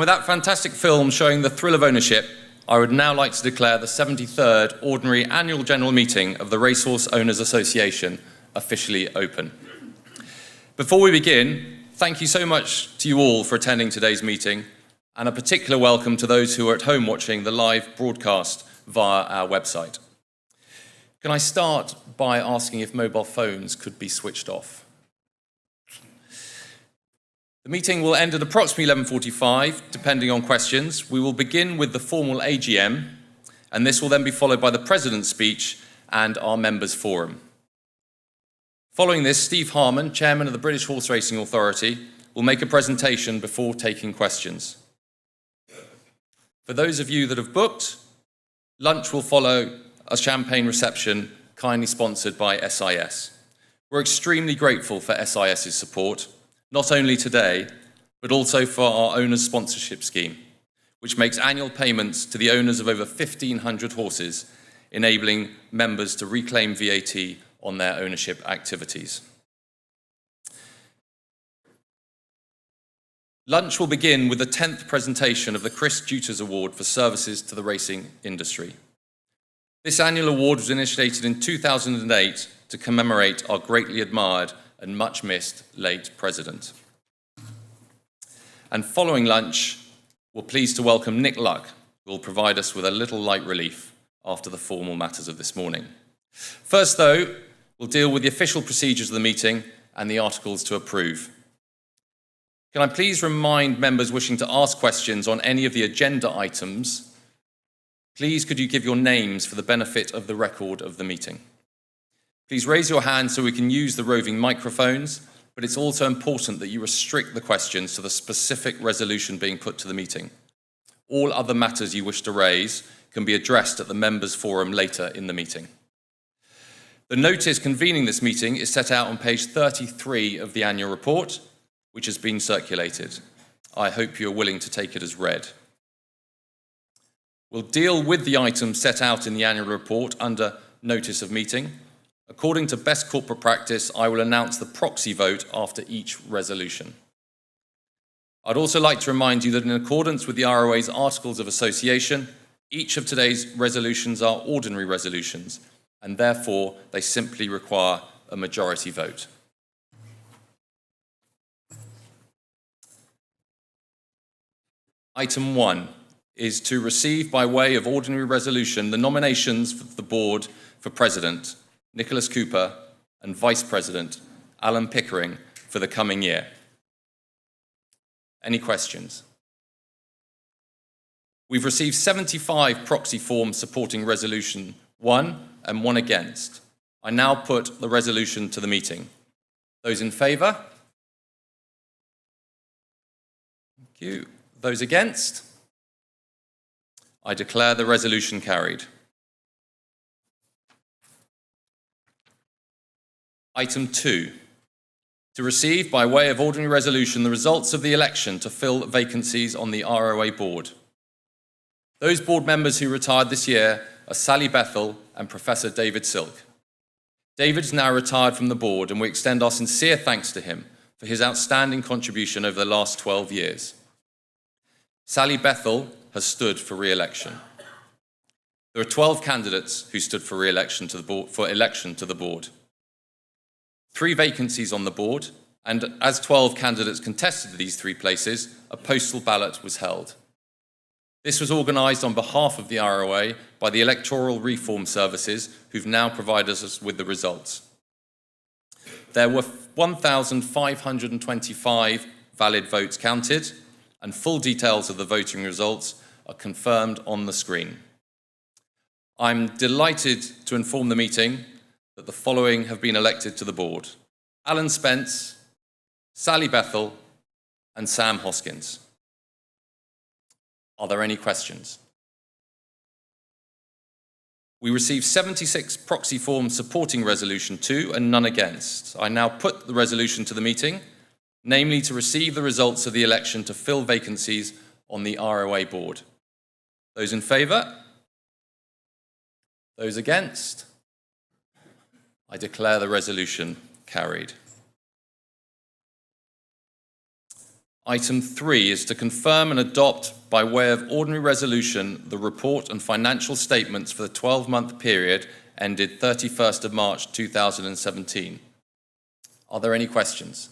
with that fantastic film showing the thrill of ownership, I would now like to declare the 73rd Ordinary Annual General Meeting of the Racehorse Owners Association officially open. Before we begin, thank you so much to you all for attending today's meeting, and a particular welcome to those who are at home watching the live broadcast via our website. Can I start by asking if mobile phones could be switched off? The meeting will end at approximately 11:45, depending on questions. We will begin with the formal AGM, and this will then be followed by the President's speech and our members' forum. Following this, Steve Harman, Chairman of the British Horse Racing Authority, will make a presentation before taking questions. For those of you that have booked, lunch will follow a champagne reception kindly sponsored by SIS. We're extremely grateful for SIS's support, not only today, but also for our owners' sponsorship scheme, which makes annual payments to the owners of over 1,500 horses, enabling members to reclaim VAT on their ownership activities. Lunch will begin with the 10th presentation of the Chris Juters Award for Services to the Racing Industry. This annual award was initiated in 2008 to commemorate our greatly admired and much missed late president. And following lunch, we're pleased to welcome Nick Luck, who will provide us with a little light relief after the formal matters of this morning. First, though, we'll deal with the official procedures of the meeting and the articles to approve. Can I please remind members wishing to ask questions on any of the agenda items, please could you give your names for the benefit of the record of the meeting? Please raise your hand so we can use the roving microphones, but it's also important that you restrict the questions to the specific resolution being put to the meeting. All other matters you wish to raise can be addressed at the members' forum later in the meeting. The notice convening this meeting is set out on page 33 of the annual report, which has been circulated. I hope you're willing to take it as read. We'll deal with the items set out in the annual report under notice of meeting. According to best corporate practice, I will announce the proxy vote after each resolution. I'd also like to remind you that in accordance with the ROA's Articles of Association, each of today's resolutions are ordinary resolutions, and therefore they simply require a majority vote. Item 1 is to receive by way of ordinary resolution the nominations for the board for President, Nicholas Cooper, and Vice President, Alan Pickering, for the coming year. Any questions? We've received 75 proxy forms supporting Resolution 1 and 1 against. I now put the resolution to the meeting. Those in favour? Thank you. Those against? I declare the resolution carried. Item 2, to receive by way of ordinary resolution the results of the election to fill vacancies on the ROA board. Those board members who retired this year are Sally Bethell and Professor David Silk. David is now retired from the board, and we extend our sincere thanks to him for his outstanding contribution over the last 12 years. Sally Bethell has stood for re-election. There are 12 candidates who stood for re-election to the board. 3 vacancies on the board, and as 12 candidates contested these 3 places, a postal ballot was held. This was organised on behalf of the ROA by the Electoral Reform Services, who've now provided us with the results. There were 1,525 valid votes counted, and full details of the voting results are confirmed on the screen. I'm delighted to inform the meeting that the following have been elected to the board: Alan Spence, Sally Bethell, and Sam Hoskins. Are there any questions? We received 76 proxy forms supporting Resolution 2 and none against. I now put the resolution to the meeting, namely to receive the results of the election to fill vacancies on the ROA board. Those in favour? Those against? I declare the resolution carried. Item 3 is to confirm and adopt by way of ordinary resolution the report and financial statements for the 12-month period ended 31st of March 2017. Are there any questions?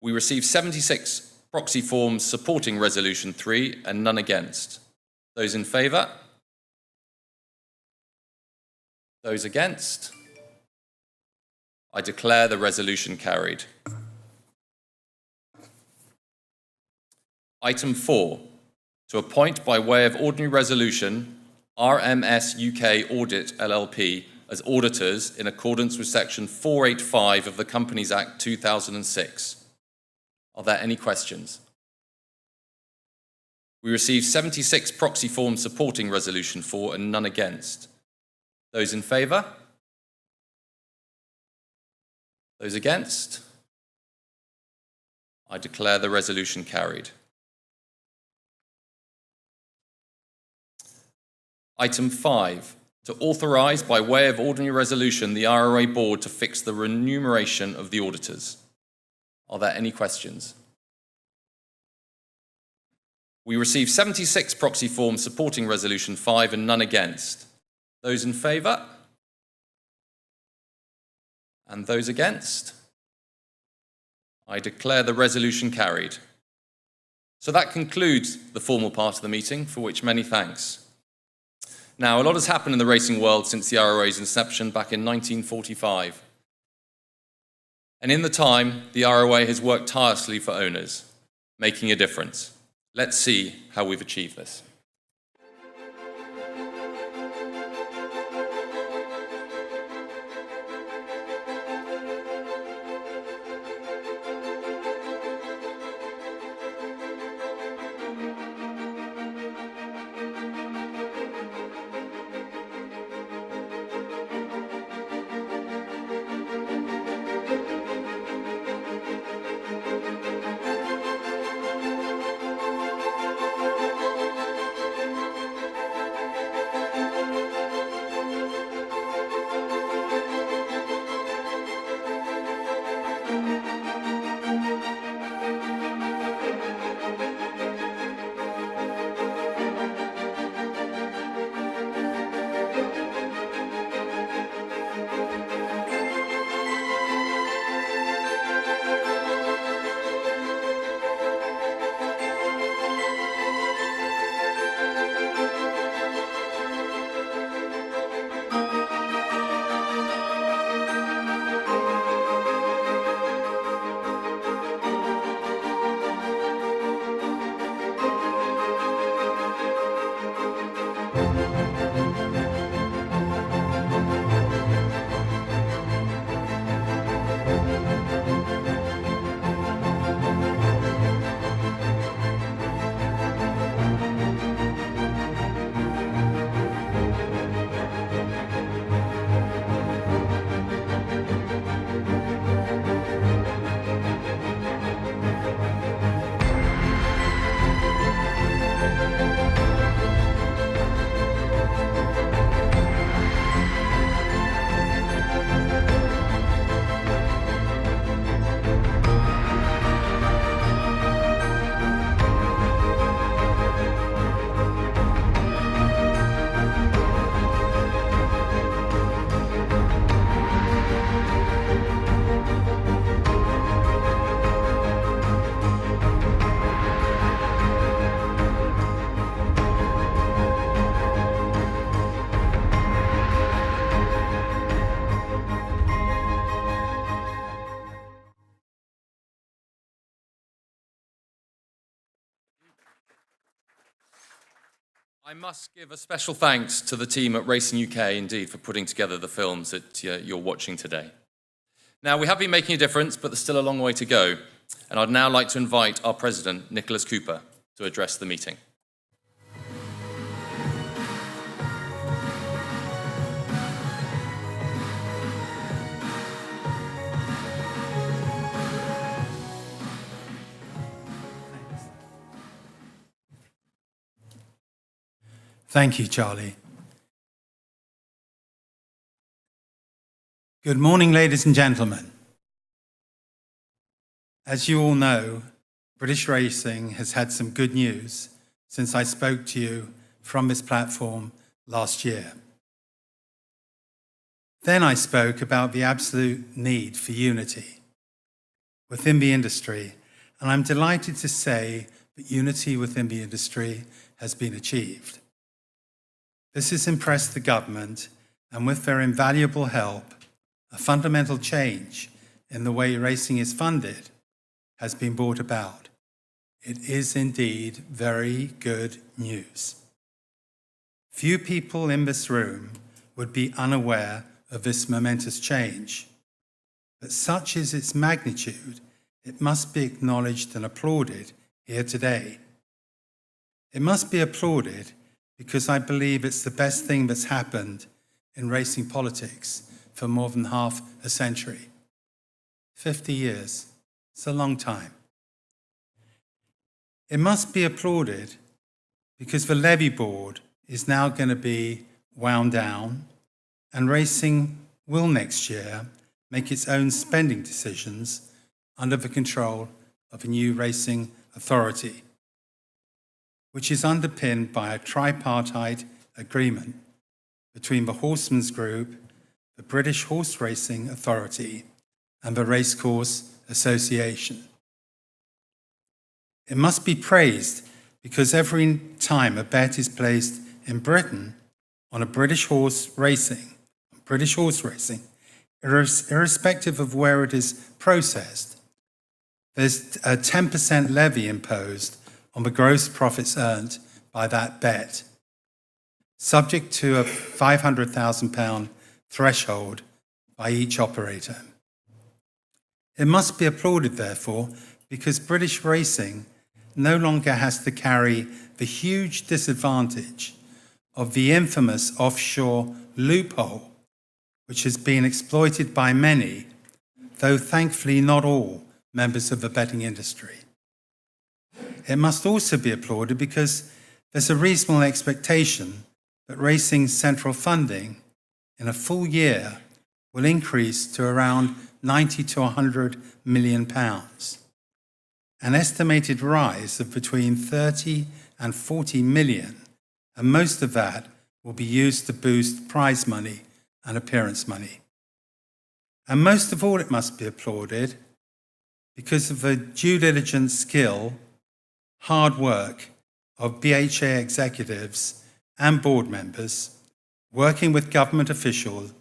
We received 76 proxy forms supporting Resolution 3 and none against. Those in favour? Those against? I declare the resolution carried. Item 4, to appoint by way of ordinary resolution RMS UK Audit LLP as auditors in accordance with Section 485 of the Companies Act 2006. Are there any questions? We received 76 proxy forms supporting Resolution 4 and none against. Those in favour? Those against? I declare the resolution carried. Item 5, to authorise by way of ordinary resolution the ROA board to fix the remuneration of the auditors. Are there any questions? We received 76 proxy forms supporting Resolution 5 and none against. Those in favour? And those against? I declare the resolution carried. So that concludes the formal part of the meeting, for which many thanks. Now, a lot has happened in the racing world since the ROA's inception back in 1945. And in the time, the ROA has worked tirelessly for owners, making a difference. Let's see how we've achieved this. I must give a special thanks to the team at Racing UK, indeed, for putting together the films that you're watching today. Now, we have been making a difference, but there's still a long way to go. And I'd now like to invite our President, Nicholas Cooper, to address the meeting. Thank you, Charlie. Good morning, ladies and gentlemen. As you all know, British racing has had some good news since I spoke to you from this platform last year. Then I spoke about the absolute need for unity within the industry, and I'm delighted to say that unity within the industry has been achieved. This has impressed the government, and with their invaluable help, a fundamental change in the way racing is funded has been brought about. It is indeed very good news. Few people in this room would be unaware of this momentous change, but such is its magnitude, it must be acknowledged and applauded here today. It must be applauded because I believe it's the best thing that's happened in racing politics for more than half a century. 50 years, it's a long time. It must be applauded because the levy board is now going to be wound down, and racing will next year make its own spending decisions under the control of a new racing authority, which is underpinned by a tripartite agreement between the Horsemen's Group, the British Horse Racing Authority, and the Racecourse Association. It must be praised because every time a bet is placed in Britain on British horse racing, irrespective of where it is processed, there's a 10% levy imposed on the gross profits earned by that bet, subject to a £500,000 threshold by each operator. It must be applauded, therefore, because British racing no longer has to carry the huge disadvantage of the infamous offshore loophole, which has been exploited by many, though thankfully not all, members of the betting industry. It must also be applauded because there's a reasonable expectation that racing's central funding in a full year will increase to around £90 to £100 million, an estimated rise of between 30 and 40 million, and most of that will be used to boost prize money and appearance money. And most of all, it must be applauded because of the due diligence, skill, hard work of BHA executives and board members, working with government officials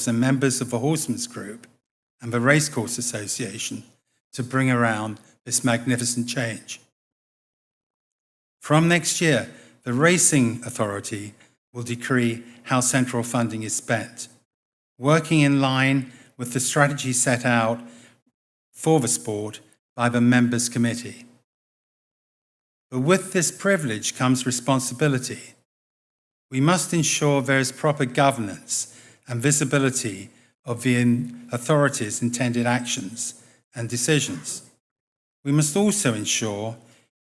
and members of the Horsemen's Group and the Racecourse Association to bring around this magnificent change. From next year, the Racing Authority will decree how central funding is spent, working in line with the strategy set out for the sport by the Members' Committee. But with this privilege comes responsibility. We must ensure there is proper governance and visibility of the authority's intended actions and decisions. We must also ensure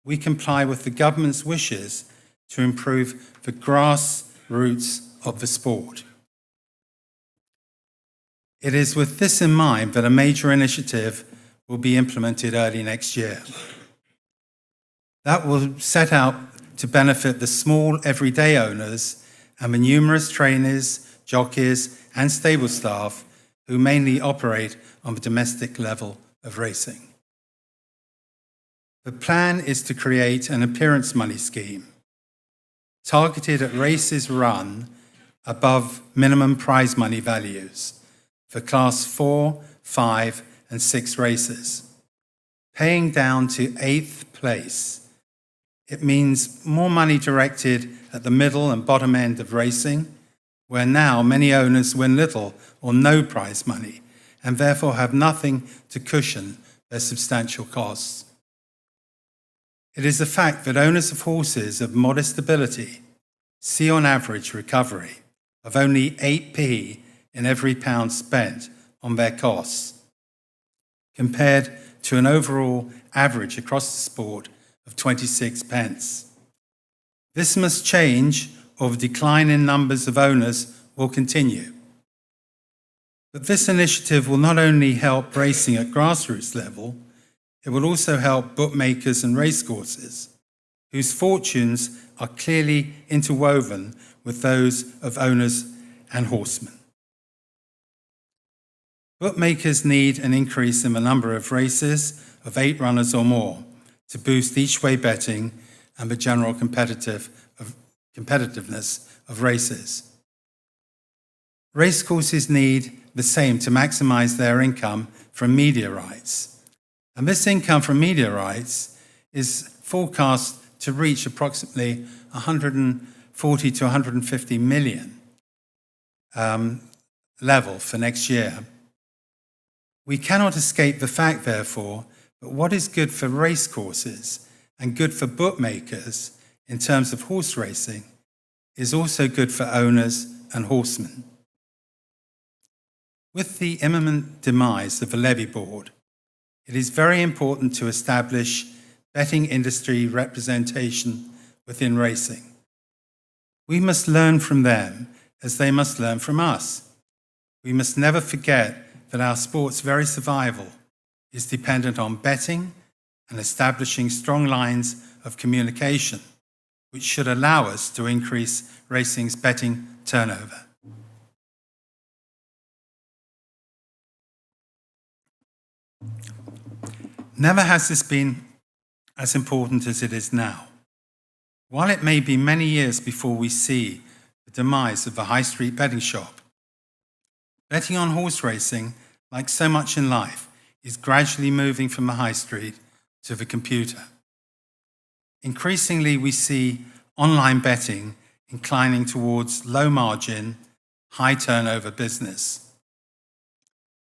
we comply with the government's wishes to improve the grassroots of the sport. It is with this in mind that a major initiative will be implemented early next year. That will set out to benefit the small everyday owners and the numerous trainers, jockeys and stable staff who mainly operate on the domestic level of racing. The plan is to create an appearance money scheme targeted at races run above minimum prize money values for Class 4, 5 and 6 races, paying down to 8th place. It means more money directed at the middle and bottom end of racing, where now many owners win little or no prize money and therefore have nothing to cushion their substantial costs. It is a fact that owners of horses of modest ability see on average recovery of only 8p in every pound spent on their costs, compared to an overall average across the sport of 26 pence. This must change, or the decline in numbers of owners will continue. But this initiative will not only help racing at grassroots level, It will also help bookmakers and racecourses, whose fortunes are clearly interwoven with those of owners and horsemen. Bookmakers need an increase in the number of races of 8 runners or more to boost each-way betting and the general competitiveness of races. Racecourses need the same to maximise their income from media rights. And this income from media rights is forecast to reach approximately 140 to 150 million level for next year. We cannot escape the fact, therefore, that what is good for racecourses and good for bookmakers in terms of horse racing is also good for owners and horsemen. With the imminent demise of the levy board, it is very important to establish betting industry representation within racing. We must learn from them as they must learn from us. We must never forget that our sport's very survival is dependent on betting and establishing strong lines of communication, which should allow us to increase racing's betting turnover. Never has this been as important as it is now. While it may be many years before we see the demise of the high street betting shop, betting on horse racing, like so much in life, is gradually moving from the high street to the computer. Increasingly, we see online betting inclining towards low margin, high turnover business.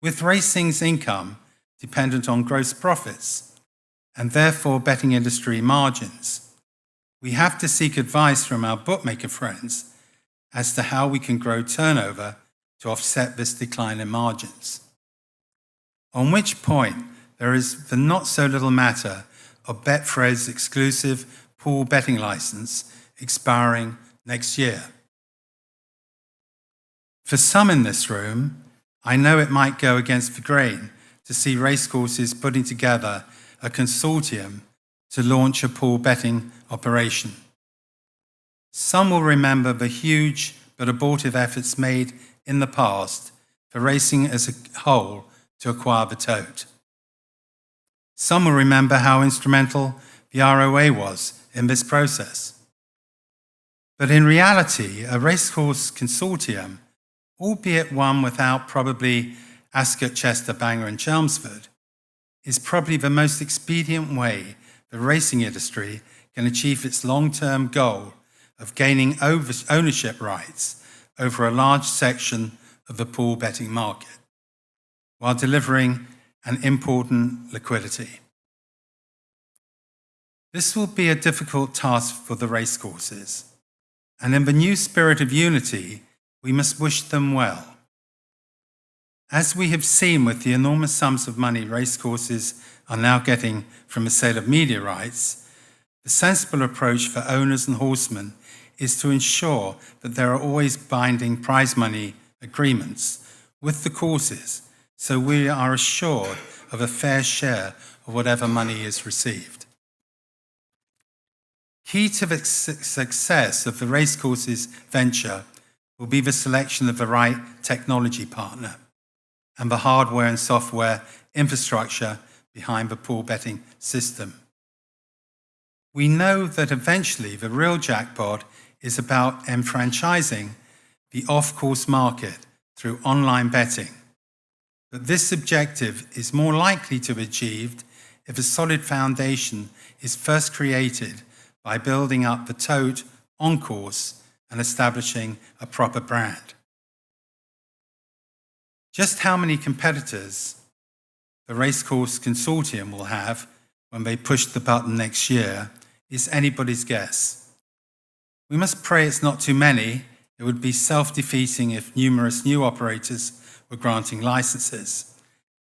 With racing's income dependent on gross profits and therefore betting industry margins, we have to seek advice from our bookmaker friends as to how we can grow turnover to offset this decline in margins. On which point, there is the not so little matter of Betfred's exclusive pool betting license expiring next year. For some in this room, I know it might go against the grain to see racecourses putting together a consortium to launch a pool betting operation. Some will remember the huge but abortive efforts made in the past for racing as a whole to acquire the tote. Some will remember how instrumental the ROA was in this process. But in reality, a racecourse consortium, albeit one without probably Ascot, Chester, Bangor and Chelmsford, is probably the most expedient way the racing industry can achieve its long-term goal of gaining ownership rights over a large section of the pool betting market, while delivering an important liquidity. This will be a difficult task for the racecourses, and in the new spirit of unity, we must wish them well. As we have seen with the enormous sums of money racecourses are now getting from the sale of media rights, the sensible approach for owners and horsemen is to ensure that there are always binding prize money agreements with the courses, so we are assured of a fair share of whatever money is received. Key to the success of the racecourses venture will be the selection of the right technology partner and the hardware and software infrastructure behind the pool betting system. We know that eventually the real jackpot is about enfranchising the off-course market through online betting. But this objective is more likely to be achieved if a solid foundation is first created by building up the tote on course and establishing a proper brand. Just how many competitors the Racecourse Consortium will have when they push the button next year is anybody's guess. We must pray it's not too many. It would be self-defeating if numerous new operators were granting licenses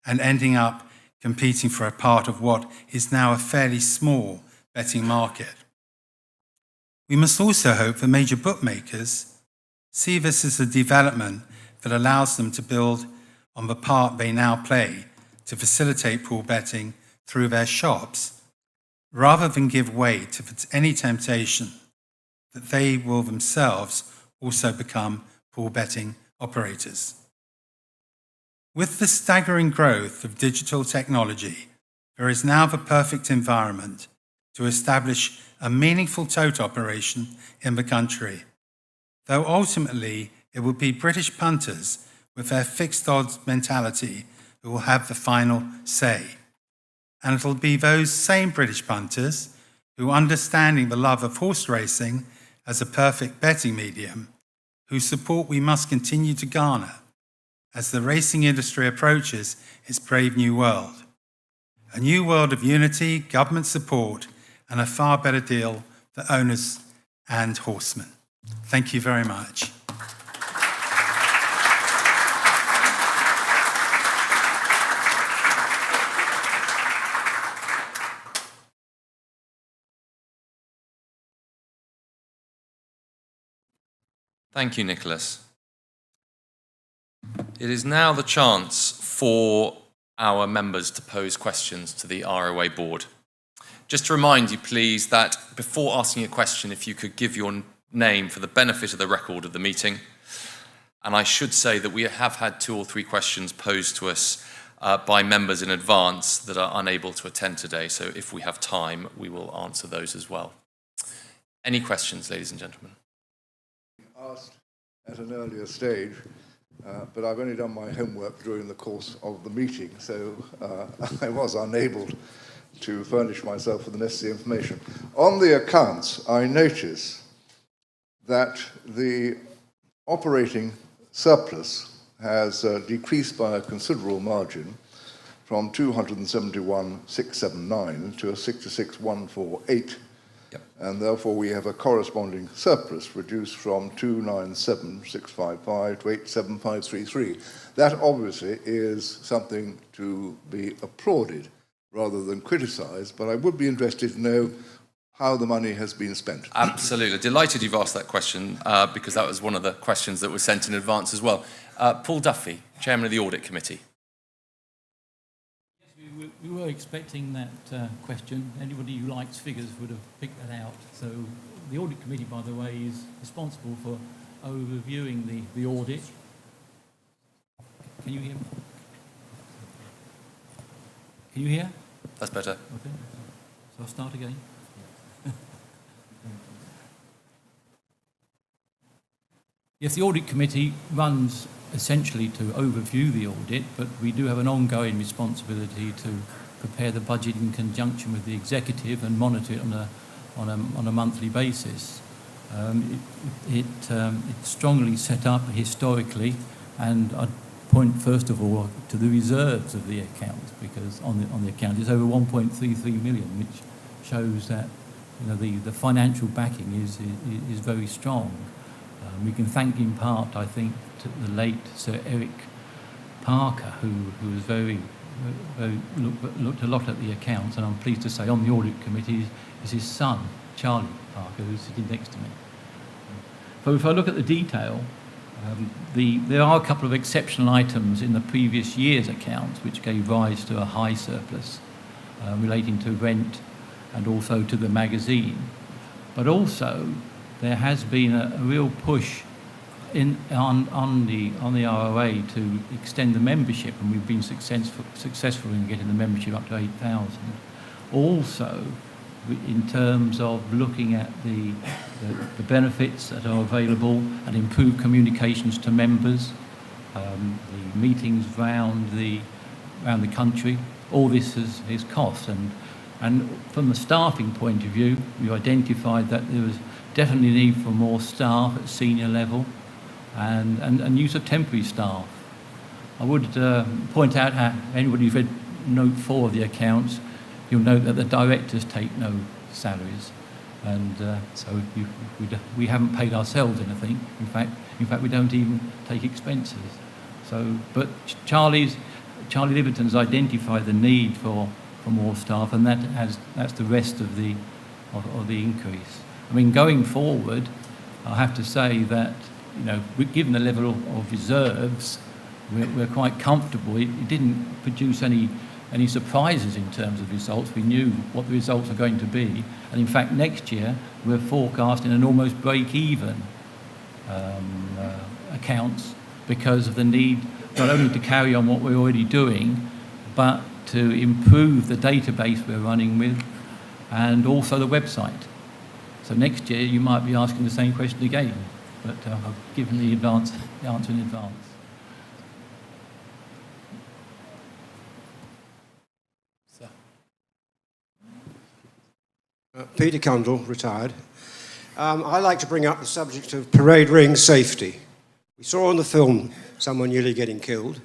and ending up competing for a part of what is now a fairly small betting market. We must also hope that major bookmakers see this as a development that allows them to build on the part they now play to facilitate pool betting through their shops, rather than give way to any temptation that they will themselves also become pool betting operators. With the staggering growth of digital technology, there is now the perfect environment to establish a meaningful tote operation in the country, though ultimately it will be British punters with their fixed odds mentality who will have the final say. And it'll be those same British punters who, understanding the love of horse racing as a perfect betting medium, whose support we must continue to garner as the racing industry approaches its brave new world. A new world of unity, government support, and a far better deal for owners and horsemen. Thank you very much. Thank you, Nicholas. It is now the chance for our members to pose questions to the ROA board. Just to remind you, please, that before asking a question, if you could give your name for the benefit of the record of the meeting. And I should say that we have had 2 or 3 questions posed to us by members in advance that are unable to attend today. So if we have time, we will answer those as well. Any questions, ladies and gentlemen? Asked at an earlier stage, but I've only done my homework during the course of the meeting, so I was unable to furnish myself with the necessary information. On the accounts, I notice that the operating surplus has decreased by a considerable margin from 271,679 to 66,148. Yep. And therefore we have a corresponding surplus reduced from 297,655 to 87533. That obviously is something to be applauded rather than criticised, but I would be interested to know how the money has been spent. Absolutely. Delighted you've asked that question because that was one of the questions that was sent in advance as well. Paul Duffy, Chairman of the Audit Committee. We were expecting that question. Anybody who likes figures would have picked that out. So the Audit Committee, by the way, is responsible for overviewing the audit. Can you hear me? Can you hear? That's better. Okay. So I'll start again. Yes, the Audit Committee runs essentially to overview the audit, but we do have an ongoing responsibility to prepare the budget in conjunction with the executive and monitor it on a monthly basis. It's strongly set up historically, and I'd point first of all to the reserves of the account, because on the account it's over 1.33 million, which shows that the financial backing is very strong. We can thank in part, I think, to the late Sir Eric Parker, who was very looked a lot at the accounts, and I'm pleased to say on the Audit Committee is his son, Charlie Parker, who's sitting next to me. So if I look at the detail, there are a couple of exceptional items in the previous year's accounts which gave rise to a high surplus relating to rent and also to the magazine. But also there has been a real push on the ROA to extend the membership, and we've been successful in getting the membership up to 8,000. Also, in terms of looking at the benefits that are available and improved communications to members, the meetings around the country, all this is cost. And from the staffing point of view, we identified that there was definitely a need for more staff at senior level and use of temporary staff. I would point out how anybody who's read note 4 of the accounts, you'll note that the directors take no salaries, and so we haven't paid ourselves anything. In fact, we don't even take expenses. So, but Charlie Liverton's identified the need for more staff, and that's the rest of the increase. I mean, going forward, I have to say that given the level of reserves, we're quite comfortable. It didn't produce any any surprises in terms of results. We knew what the results are going to be. And in fact, next year, we're forecasting an almost break-even accounts because of the need not only to carry on what we're already doing, but to improve the database we're running with and also the website. So next year, you might be asking the same question again, but I've given the answer in advance. Peter Cundall, retired. I'd like to bring up the subject of parade ring safety. We saw on the film someone nearly getting killed.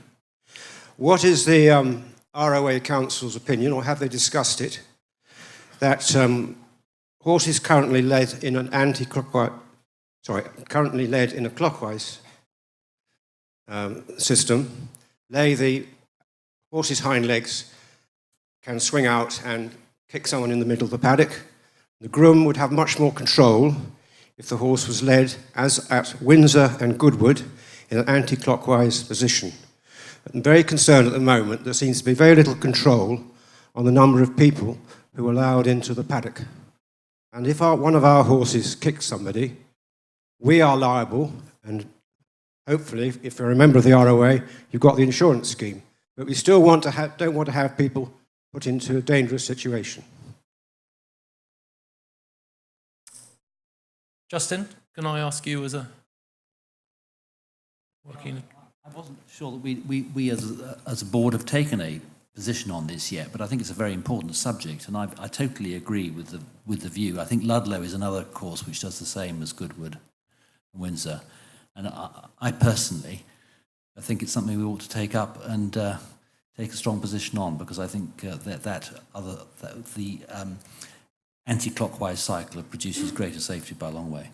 What is the ROA Council's opinion, or have they discussed it, that horses currently led in an clockwise system, the horse's hind legs can swing out and kick someone in the middle of the paddock. The groom would have much more control if the horse was led, as at Windsor and Goodwood, in an anti-clockwise position. I'm very concerned at the moment. There seems to be very little control on the number of people who are allowed into the paddock. And if one of our horses kicks somebody, we are liable, and hopefully, if you're a member of the ROA, you've got the insurance scheme. But we still don't want to have people put into a dangerous situation. Justin, can I ask you as a working... I wasn't sure that we as a board have taken a position on this yet, but I think it's a very important subject, and I totally agree with the view. I think Ludlow is another course which does the same as Goodwood and Windsor, and I personally think it's something we ought to take up and take a strong position on, because I think the anti-clockwise cycle produces greater safety by a long way.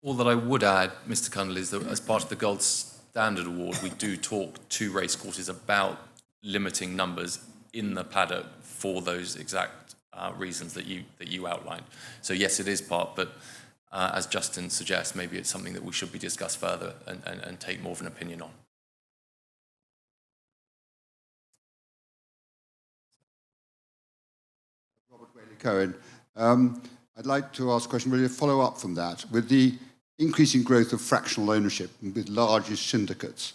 All that I would add, Mr. Cundall, is that as part of the Gold Standard Award, we do talk to racecourses about limiting numbers in the paddock for those exact reasons that you outlined. So yes, it is part, but as Justin suggests, maybe it's something that we should be discussed further and take more of an opinion on. Cohen. I'd like to ask a question, really a follow-up from that. With the increasing growth of fractional ownership and with larger syndicates,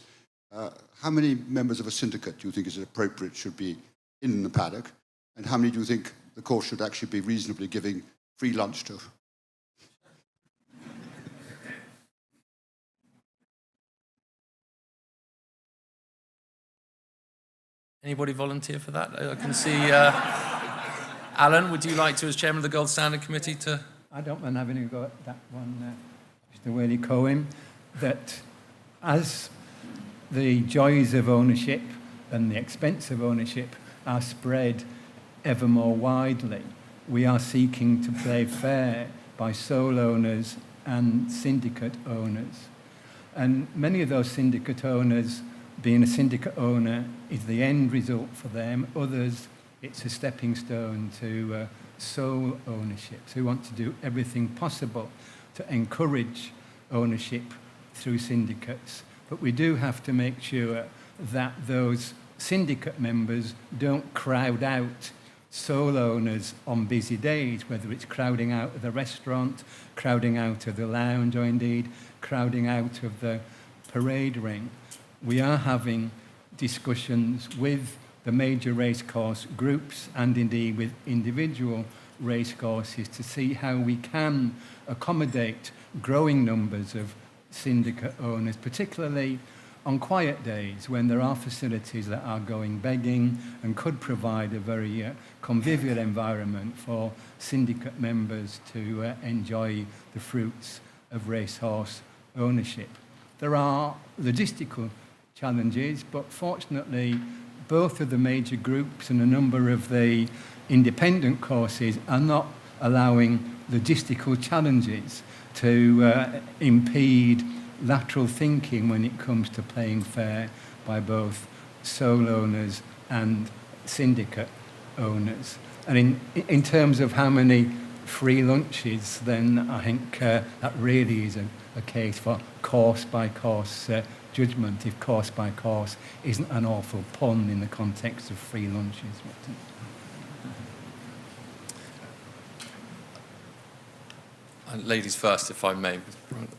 how many members of a syndicate do you think is appropriate should be in the paddock? And how many do you think the course should actually be reasonably giving free lunch to? Anybody volunteer for that? I can see... Alan, would you like to, as chairman of the Gold Standard Committee, to... I don't mind having a go at that one, Mr. Whaley-Cohen, that as the joys of ownership and the expense of ownership are spread ever more widely, we are seeking to play fair by sole owners and syndicate owners. And many of those syndicate owners, being a syndicate owner is the end result for them. Others, it's a stepping stone to sole ownership. So we want to do everything possible to encourage ownership through syndicates. But we do have to make sure that those syndicate members don't crowd out sole owners on busy days, whether it's crowding out of the restaurant, crowding out of the lounge, or indeed crowding out of the parade ring. We are having discussions with the major racecourse groups and indeed with individual racecourses to see how we can accommodate growing numbers of syndicate owners, particularly on quiet days when there are facilities that are going begging and could provide a very convivial environment for syndicate members to enjoy the fruits of racehorse ownership. There are logistical challenges, but fortunately both of the major groups and a number of the independent courses are not allowing logistical challenges to impede lateral thinking when it comes to playing fair by both sole owners and syndicate owners. And in terms of how many free lunches, then I think that really is a case for course by course judgment if course by course isn't an awful pun in the context of free lunches. Ladies first, if I may.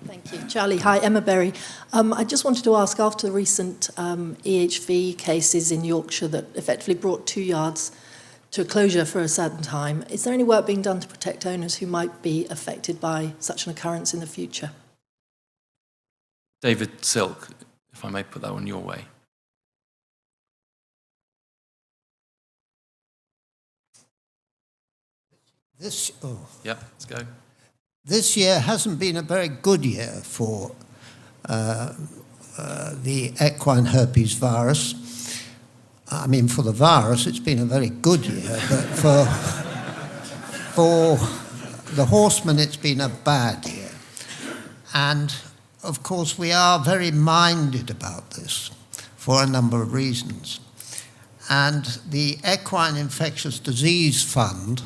Thank you. Charlie, hi, Emma Berry. I just wanted to ask, after the recent EHV cases in Yorkshire that effectively brought 2 yards to a closure for a certain time, is there any work being done to protect owners who might be affected by such an occurrence in the future? David Silk, if I may put that one your way. Yeah, let's go. This year hasn't been a very good year for the equine herpes virus. I mean, for the virus, it's been a very good year, but for the horsemen, it's been a bad year. And, of course, we are very minded about this for a number of reasons. And the Equine Infectious Disease Fund,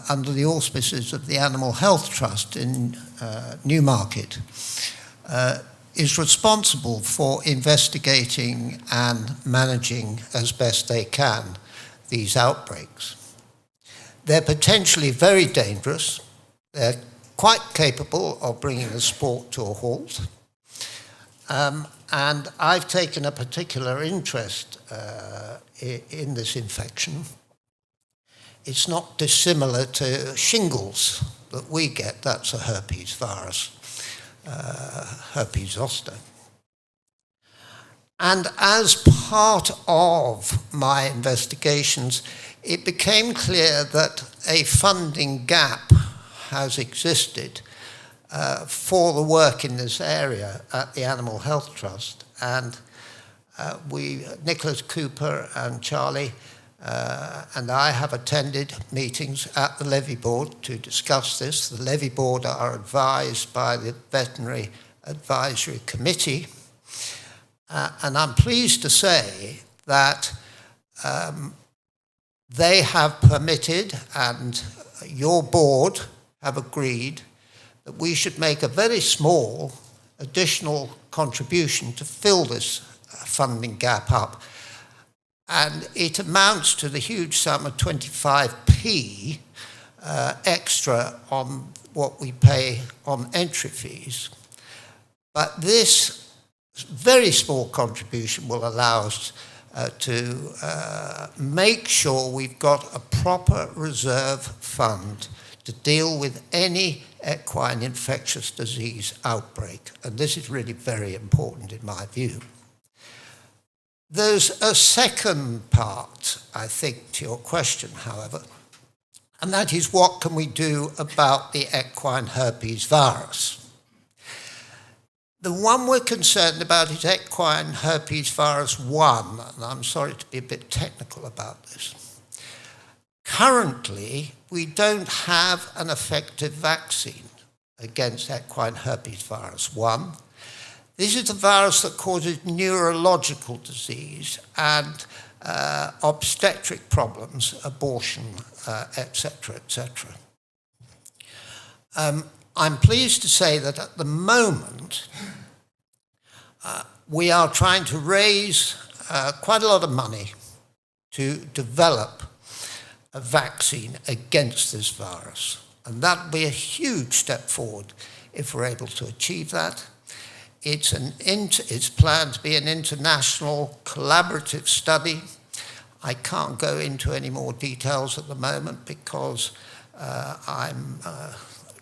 under the auspices of the Animal Health Trust in Newmarket, is responsible for investigating and managing as best they can these outbreaks. They're potentially very dangerous. They're quite capable of bringing the sport to a halt. And I've taken a particular interest in this infection. It's not dissimilar to shingles that we get. That's a herpes virus, herpes zoster. And as part of my investigations, it became clear that a funding gap has existed for the work in this area at the Animal Health Trust. And Nicholas Cooper and Charlie and I have attended meetings at the Levy Board to discuss this. The Levy Board are advised by the Veterinary Advisory Committee. And I'm pleased to say that they have permitted, and your board have agreed, that we should make a very small additional contribution to fill this funding gap up. And it amounts to the huge sum of 25p extra on what we pay on entry fees. But this very small contribution will allow us to make sure we've got a proper reserve fund to deal with any equine infectious disease outbreak. And this is really very important in my view. There's a second part, I think, to your question, however, and that is what can we do about the equine herpes virus? The one we're concerned about is equine herpes virus 1, and I'm sorry to be a bit technical about this. Currently, we don't have an effective vaccine against equine herpes virus 1. This is the virus that causes neurological disease and obstetric problems, abortion, etc., etc. I'm pleased to say that at the moment, we are trying to raise quite a lot of money to develop a vaccine against this virus. And that would be a huge step forward if we're able to achieve that. It's planned to be an international collaborative study. I can't go into any more details at the moment because I'm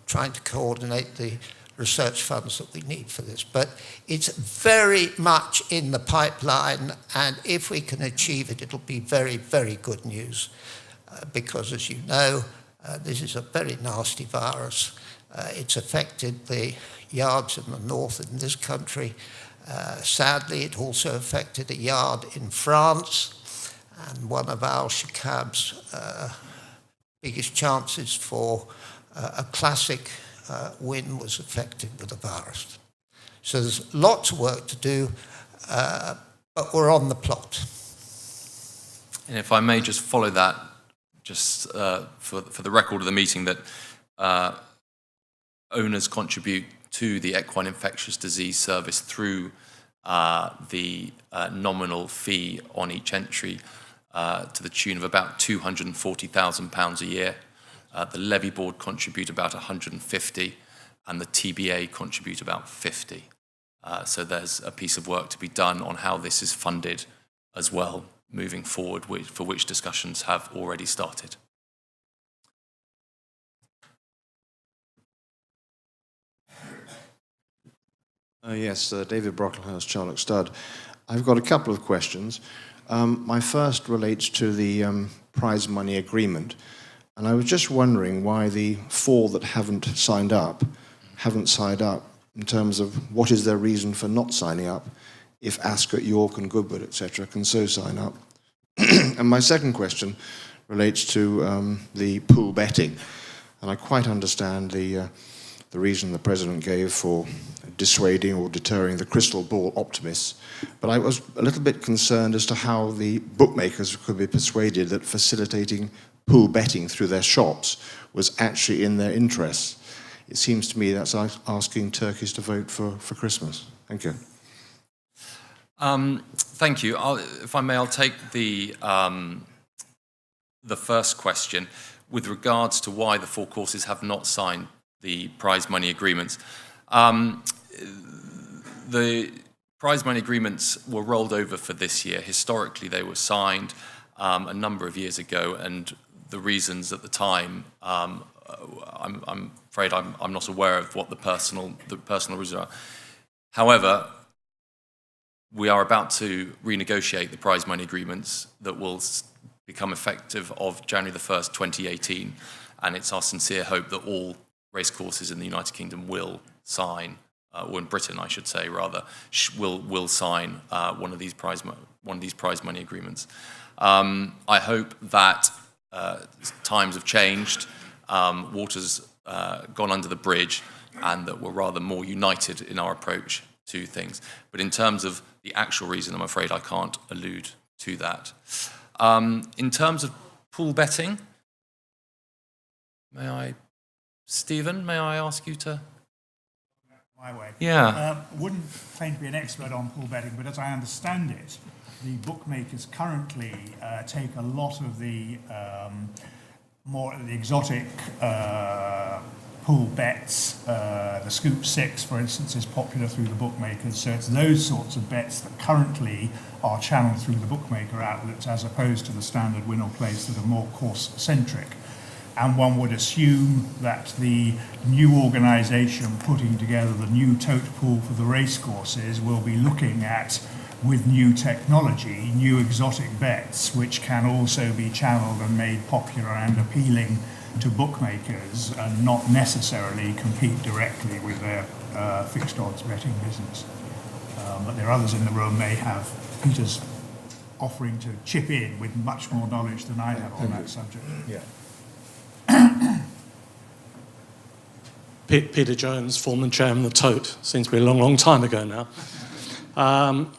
trying to coordinate the research funds that we need for this. But it's very much in the pipeline, and if we can achieve it, it'll be very, very good news. Because, as you know, this is a very nasty virus. It's affected the yards in the north in this country. Sadly, it also affected a yard in France, and one of Al Shakab's biggest chances for a classic win was affected with the virus. So there's lots of work to do, but we're on the plot. And if I may just follow that, just for the record of the meeting, that owners contribute to the Equine Infectious Disease Service through the nominal fee on each entry to the tune of about £240,000 a year. The levy board contribute about 150, and the TBA contribute about 50. So there's a piece of work to be done on how this is funded as well, moving forward, for which discussions have already started. Yes, David Brocklehurst, Charlotte Stud. I've got a couple of questions. My first relates to the prize money agreement. And I was just wondering why the 4 that haven't signed up in terms of what is their reason for not signing up if Ascot, York and Goodwood, etc. can so sign up. And my second question relates to the pool betting. And I quite understand the reason the President gave for dissuading or deterring the crystal ball optimists. But I was a little bit concerned as to how the bookmakers could be persuaded that facilitating pool betting through their shops was actually in their interests. It seems to me that's asking turkeys to vote for Christmas. Thank you. Thank you. If I may, I'll take the first question with regards to why the 4 courses have not signed the prize money agreements. The prize money agreements were rolled over for this year. Historically, they were signed a number of years ago, and the reasons at the time, I'm afraid I'm not aware of what the personal reasons are. However, we are about to renegotiate the prize money agreements that will become effective of January the 1st, 2018, and it's our sincere hope that all racecourses in the United Kingdom will sign, or in Britain, I should say, rather, will sign one of these prize money agreements. I hope that times have changed, water's gone under the bridge, and that we're rather more united in our approach to things. But in terms of the actual reason, I'm afraid I can't allude to that. In terms of pool betting, Stephen, may I ask you to? My way. Yeah. Wouldn't claim to be an expert on pool betting, but as I understand it, the bookmakers currently take a lot of the more the exotic pool bets. The Scoop 6, for instance, is popular through the bookmakers. So it's those sorts of bets that currently are channeled through the bookmaker outlets as opposed to the standard win or place that are more course-centric. And one would assume that the new organisation putting together the new tote pool for the racecourses will be looking at, with new technology, new exotic bets, which can also be channeled and made popular and appealing to bookmakers and not necessarily compete directly with their fixed odds betting business. But there are others in the room may have Peter's offering to chip in with much more knowledge than I have on that subject. Yeah. Peter Jones, former chairman of the Tote, seems to be a long, long time ago now.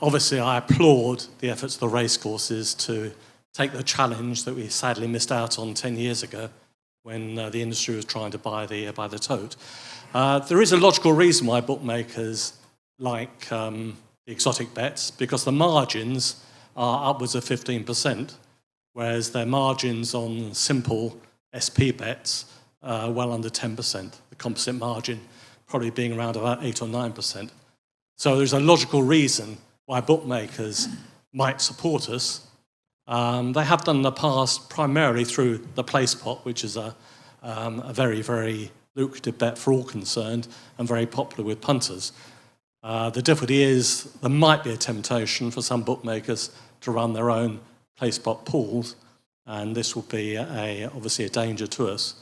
Obviously, I applaud the efforts of the racecourses to take the challenge that we sadly missed out on 10 years ago when the industry was trying to buy the Tote. There is a logical reason why bookmakers like the exotic bets, because the margins are upwards of 15%, whereas their margins on simple SP bets are well under 10%, the composite margin probably being around about 8 or 9%. So there's a logical reason why bookmakers might support us. They have done in the past primarily through the place pot, which is a very, very lucrative bet for all concerned and very popular with punters. The difficulty is there might be a temptation for some bookmakers to run their own place pot pools, and this will be obviously a danger to us.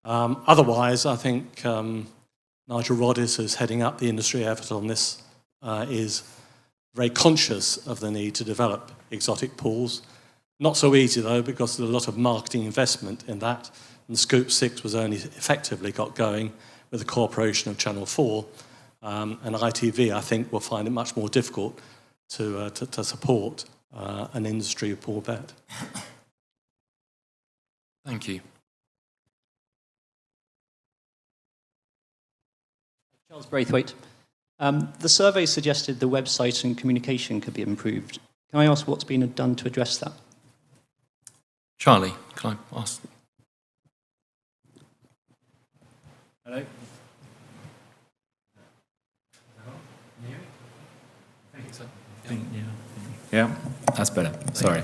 Otherwise, I think Nigel Roddice, who's heading up the industry effort on this, is very conscious of the need to develop exotic pools. Not so easy, though, because there's a lot of marketing investment in that, and Scoop 6 was only effectively got going with the cooperation of Channel 4, and ITV, I think, will find it much more difficult to support an industry pool bet. Thank you. Charles Braithwaite. The survey suggested the website and communication could be improved. Can I ask what's been done to address that? Charlie, can I ask? Hello? Yeah, that's better. Sorry.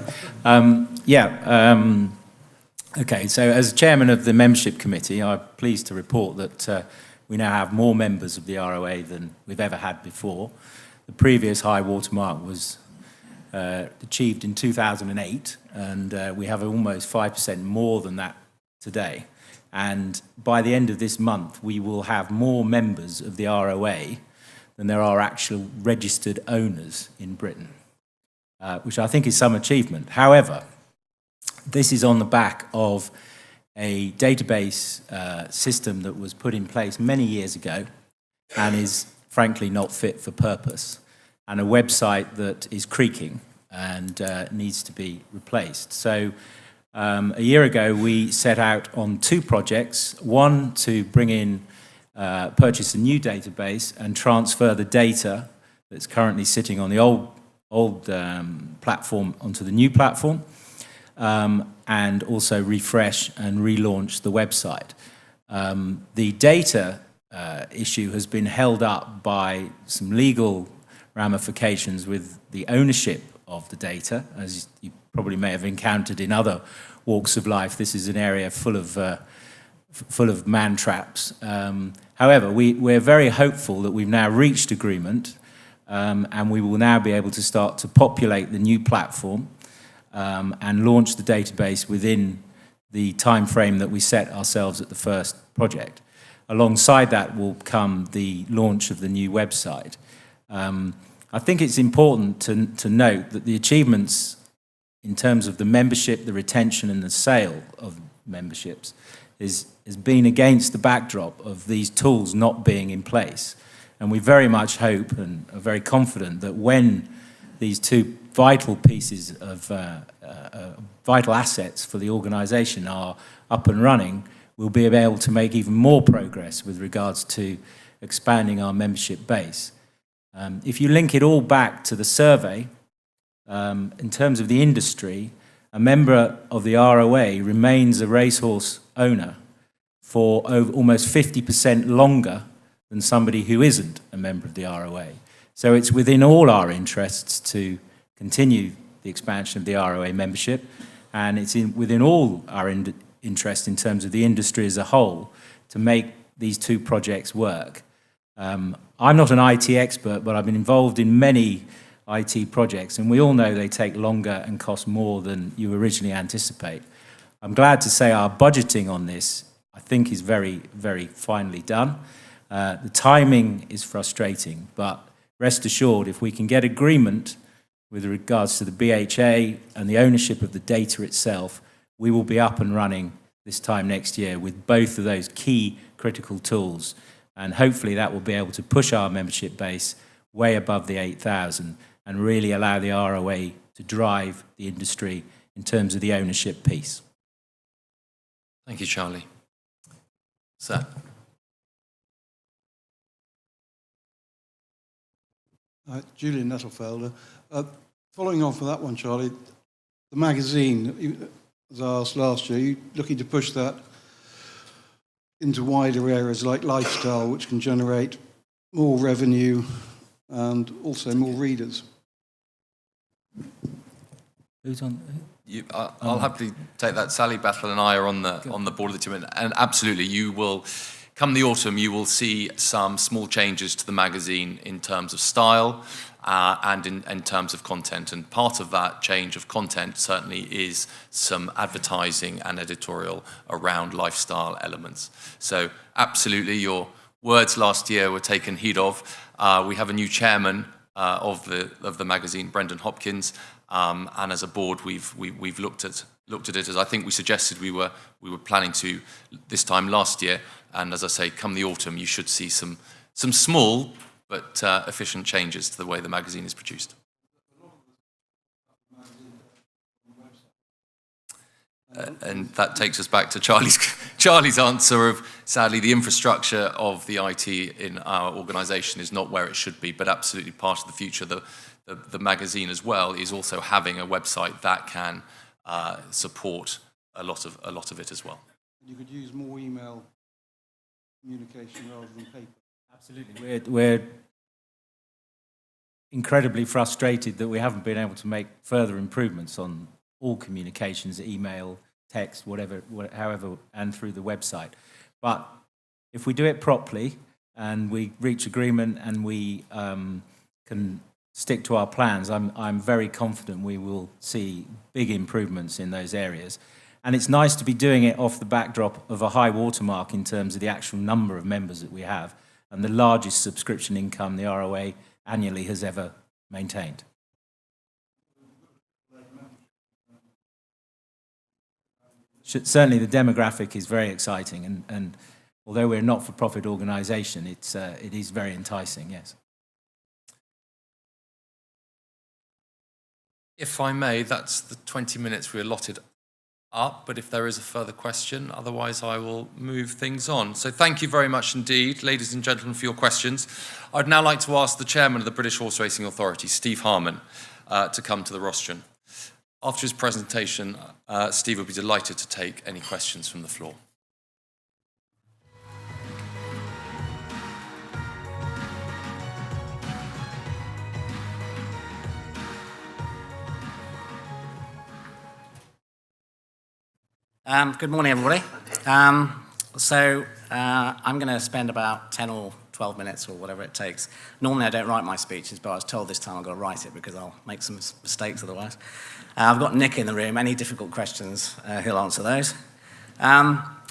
Okay, so as chairman of the membership committee, I'm pleased to report that we now have more members of the ROA than we've ever had before. The previous high watermark was achieved in 2008, and we have almost 5% more than that today. And by the end of this month, we will have more members of the ROA than there are actual registered owners in Britain, which I think is some achievement. However, this is on the back of a database system that was put in place many years ago and is frankly not fit for purpose, and a website that is creaking and needs to be replaced. So a year ago, we set out on two projects, one to bring in, purchase a new database and transfer the data that's currently sitting on the old platform onto the new platform, and also refresh and relaunch the website. The data issue has been held up by some legal ramifications with the ownership of the data. As you probably may have encountered in other walks of life, this is an area full of man traps. However, we're very hopeful that we've now reached agreement, and we will now be able to start to populate the new platform and launch the database within the time frame that we set ourselves at the first project. Alongside that will come the launch of the new website. I think it's important to note that the achievements in terms of the membership, the retention and the sale of memberships has been against the backdrop of these tools not being in place. And we very much hope and are very confident that when these two vital pieces of vital assets for the organisation are up and running, we'll be able to make even more progress with regards to expanding our membership base. If you link it all back to the survey, in terms of the industry, a member of the ROA remains a racehorse owner for almost 50% longer than somebody who isn't a member of the ROA. So it's within all our interests to continue the expansion of the ROA membership, and it's within all our interest in terms of the industry as a whole to make these two projects work. I'm not an IT expert, but I've been involved in many IT projects, and we all know they take longer and cost more than you originally anticipate. I'm glad to say our budgeting on this, I think, is very, very finely done. The timing is frustrating, but rest assured, if we can get agreement with regards to the BHA and the ownership of the data itself, we will be up and running this time next year with both of those key critical tools. And hopefully that will be able to push our membership base way above the 8,000 and really allow the ROA to drive the industry in terms of the ownership piece. Thank you, Charlie. Sir. Julian Nettlefelder. Following on from that one, Charlie, the magazine, as I asked last year, are you looking to push that into wider areas like lifestyle, which can generate more revenue and also more readers? Who's on? I'll happily take that. Sally Battle and I are on the board of the team, and absolutely, you will. Come the autumn, you will see some small changes to the magazine in terms of style and in terms of content. And part of that change of content certainly is some advertising and editorial around lifestyle elements. So absolutely, your words last year were taken heed of. We have a new chairman of the magazine, Brendan Hopkins, and as a board, we've looked at it as I think we suggested we were planning to this time last year. And as I say, come the autumn, you should see some small but efficient changes to the way the magazine is produced. And that takes us back to Charlie's answer of, sadly, the infrastructure of the IT in our organisation is not where it should be, but absolutely part of the future. The magazine as well is also having a website that can support a lot of it as well. You could use more email communication rather than paper. Absolutely. We're incredibly frustrated that we haven't been able to make further improvements on all communications, email, text, however, and through the website. But if we do it properly and we reach agreement and we can stick to our plans, I'm very confident we will see big improvements in those areas. And it's nice to be doing it off the backdrop of a high watermark in terms of the actual number of members that we have and the largest subscription income the ROA annually has ever maintained. Certainly the demographic is very exciting, and although we're a not-for-profit organisation, it is very enticing, yes. If I may, that's the 20 minutes we allotted up, but if there is a further question, otherwise I will move things on. So thank you very much indeed, ladies and gentlemen, for your questions. I'd now like to ask the Chairman of the British Horse Racing Authority, Steve Harman, to come to the rostrum. After his presentation, Steve will be delighted to take any questions from the floor. Good morning, everybody. I'm going to spend about 10 or 12 minutes or whatever it takes. Normally I don't write my speeches, but I was told this time I've got to write it because I'll make some mistakes otherwise. I've got Nick in the room. Any difficult questions, he'll answer those.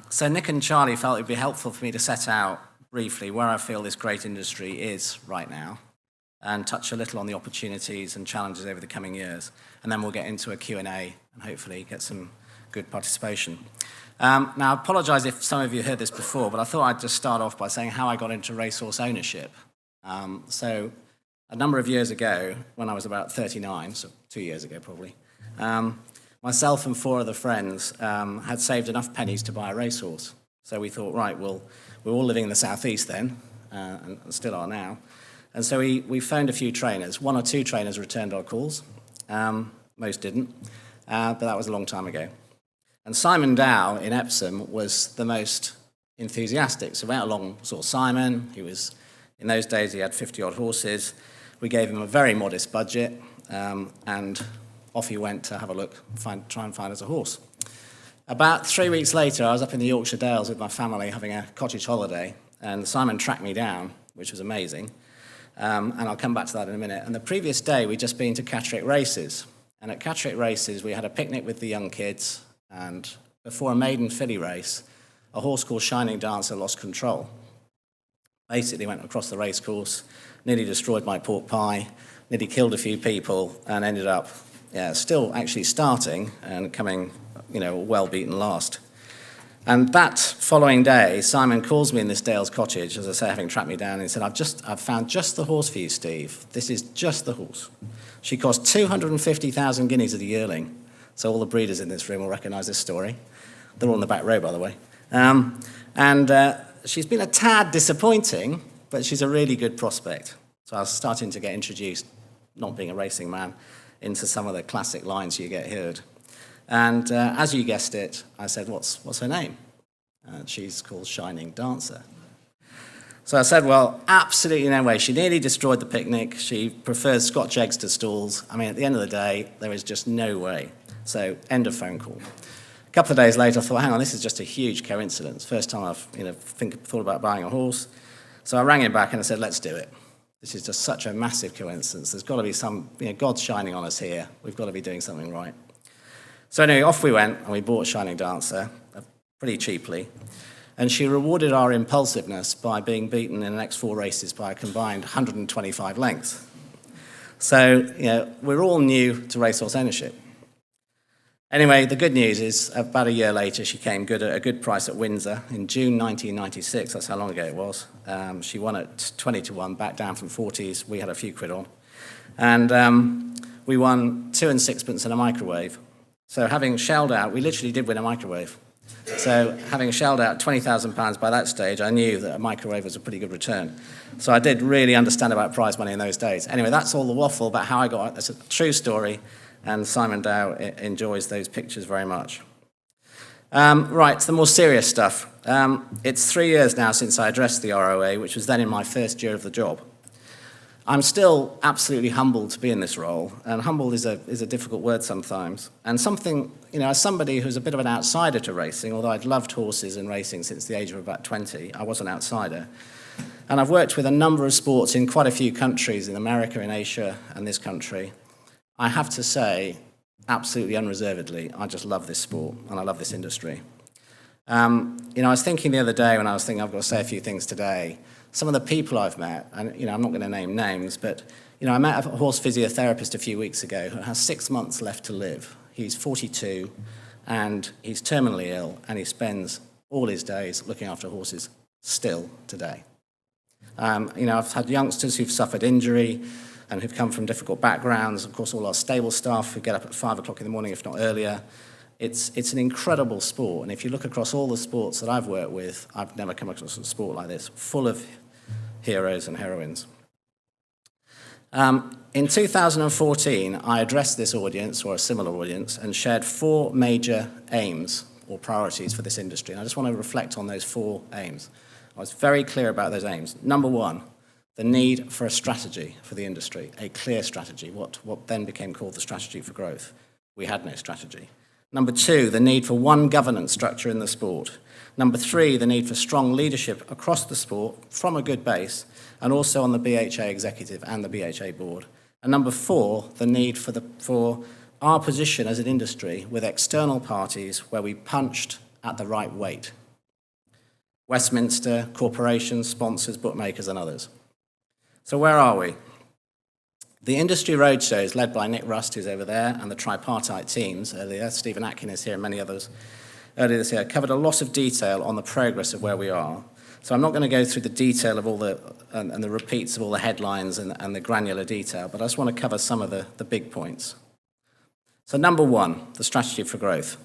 So Nick and Charlie felt it would be helpful for me to set out briefly where I feel this great industry is right now and touch a little on the opportunities and challenges over the coming years. And then we'll get into a Q&A and hopefully get some good participation. Now, I apologise if some of you heard this before, but I thought I'd just start off by saying how I got into racehorse ownership. So a number of years ago, when I was about 39, so 2 years ago probably, myself and 4 other friends had saved enough pennies to buy a racehorse. So we thought, right, we're all living in the southeast then, and still are now. And so we phoned a few trainers. 1 or 2 trainers returned our calls. Most didn't, but that was a long time ago. And Simon Dow in Epsom was the most enthusiastic. So we went along, saw Simon. In those days, he had 50-odd horses. We gave him a very modest budget, and off he went to have a look, try and find us a horse. About 3 weeks later, I was up in the Yorkshire Dales with my family having a cottage holiday, and Simon tracked me down, which was amazing. And I'll come back to that in a minute. And the previous day, we'd just been to Catterick Races. And at Catterick Races, we had a picnic with the young kids, and before a maiden filly race, a horse called Shining Dancer lost control. Basically went across the racecourse, nearly destroyed my pork pie, nearly killed a few people, and ended up still actually starting and coming, well beaten last. And that following day, Simon calls me in this Dale's cottage, as I say, having tracked me down, and he said, I've found just the horse for you, Steve. This is just the horse. She cost 250,000 guineas at the yearling. So all the breeders in this room will recognise this story. They're all in the back row, by the way. And she's been a tad disappointing, but she's a really good prospect. So I was starting to get introduced, not being a racing man, into some of the classic lines you get heard. And as you guessed it, I said, what's her name? And she's called Shining Dancer. So I said, well, absolutely no way. She nearly destroyed the picnic. She prefers Scotch eggs to stalls. I mean, at the end of the day, there is just no way. So end of phone call. A couple of days later, I thought, hang on, this is just a huge coincidence. First time I've thought about buying a horse. So I rang him back and I said, let's do it. This is just such a massive coincidence. There's got to be God's shining on us here. We've got to be doing something right. So anyway, off we went, and we bought Shining Dancer pretty cheaply. And she rewarded our impulsiveness by being beaten in the next 4 races by a combined 125 lengths. So, we're all new to racehorse ownership. Anyway, the good news is about a year later, she came good at a good price at Windsor in June 1996. That's how long ago it was. She won at 20-1, back down from 40s. We had a few quid on. And we won 2 and 6pence in a microwave. So having shelled out, we literally did win a microwave. So having shelled out £20,000 by that stage, I knew that a microwave was a pretty good return. So I did really understand about prize money in those days. Anyway, that's all the waffle about how I got it. That's a true story, and Simon Dow enjoys those pictures very much. Right, the more serious stuff. It's 3 years now since I addressed the ROA, which was then in my first year of the job. I'm still absolutely humbled to be in this role, and humbled is a difficult word sometimes. And something, as somebody who's a bit of an outsider to racing, although I'd loved horses and racing since the age of about 20, I was an outsider. And I've worked with a number of sports in quite a few countries, in America, in Asia, and this country. I have to say, absolutely unreservedly, I just love this sport, and I love this industry. I was thinking the other day when I was thinking I've got to say a few things today, some of the people I've met, and I'm not going to name names, but I met a horse physiotherapist a few weeks ago who has 6 months left to live. He's 42, and he's terminally ill, and he spends all his days looking after horses still today. I've had youngsters who've suffered injury and who've come from difficult backgrounds. Of course, all our stable staff who get up at 5 o'clock in the morning, if not earlier. It's an incredible sport, and if you look across all the sports that I've worked with, I've never come across a sport like this, full of heroes and heroines. In 2014, I addressed this audience, or a similar audience, and shared 4 major aims or priorities for this industry. And I just want to reflect on those 4 aims. I was very clear about those aims. Number 1, the need for a strategy for the industry, a clear strategy, what then became called the strategy for growth. We had no strategy. Number 2, the need for one governance structure in the sport. Number 3, the need for strong leadership across the sport from a good base, and also on the BHA executive and the BHA board. And number 4, the need for our position as an industry with external parties where we punched at the right weight. Westminster, corporations, sponsors, bookmakers, and others. So where are we? The industry roadshows led by Nick Rust, who's over there, and the tripartite teams earlier, Stephen Atkin is here and many others, earlier this year, covered a lot of detail on the progress of where we are. So I'm not going to go through the detail of all and the repeats of all the headlines and the granular detail, but I just want to cover some of the big points. So number 1, the strategy for growth.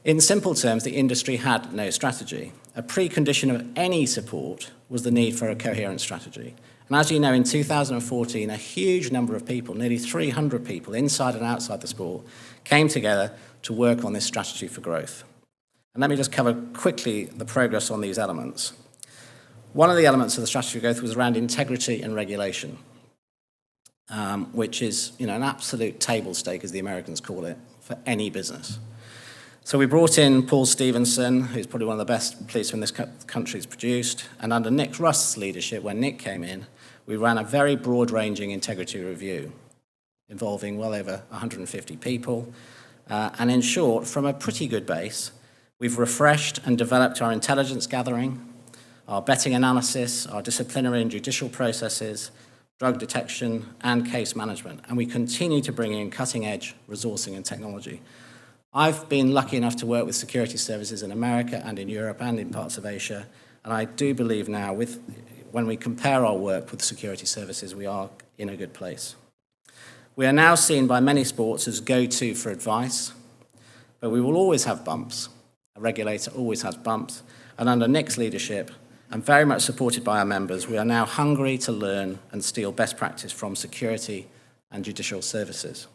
In simple terms, the industry had no strategy. A precondition of any support was the need for a coherent strategy. And as you know, in 2014, a huge number of people, nearly 300 people inside and outside the sport, came together to work on this strategy for growth. And let me just cover quickly the progress on these elements. One of the elements of the strategy for growth was around integrity and regulation, which is an absolute table stake, as the Americans call it, for any business. So we brought in Paul Stevenson, who's probably one of the best policemen this country's produced, and under Nick Rust's leadership, when Nick came in, we ran a very broad-ranging integrity review involving well over 150 people. And in short, from a pretty good base, we've refreshed and developed our intelligence gathering, our betting analysis, our disciplinary and judicial processes, drug detection, and case management. And we continue to bring in cutting-edge resourcing and technology. I've been lucky enough to work with security services in America and in Europe and in parts of Asia, and I do believe now, when we compare our work with security services, we are in a good place. We are now seen by many sports as go-to for advice, but we will always have bumps. A regulator always has bumps, and under Nick's leadership, and very much supported by our members, we are now hungry to learn and steal best practice from security and judicial services.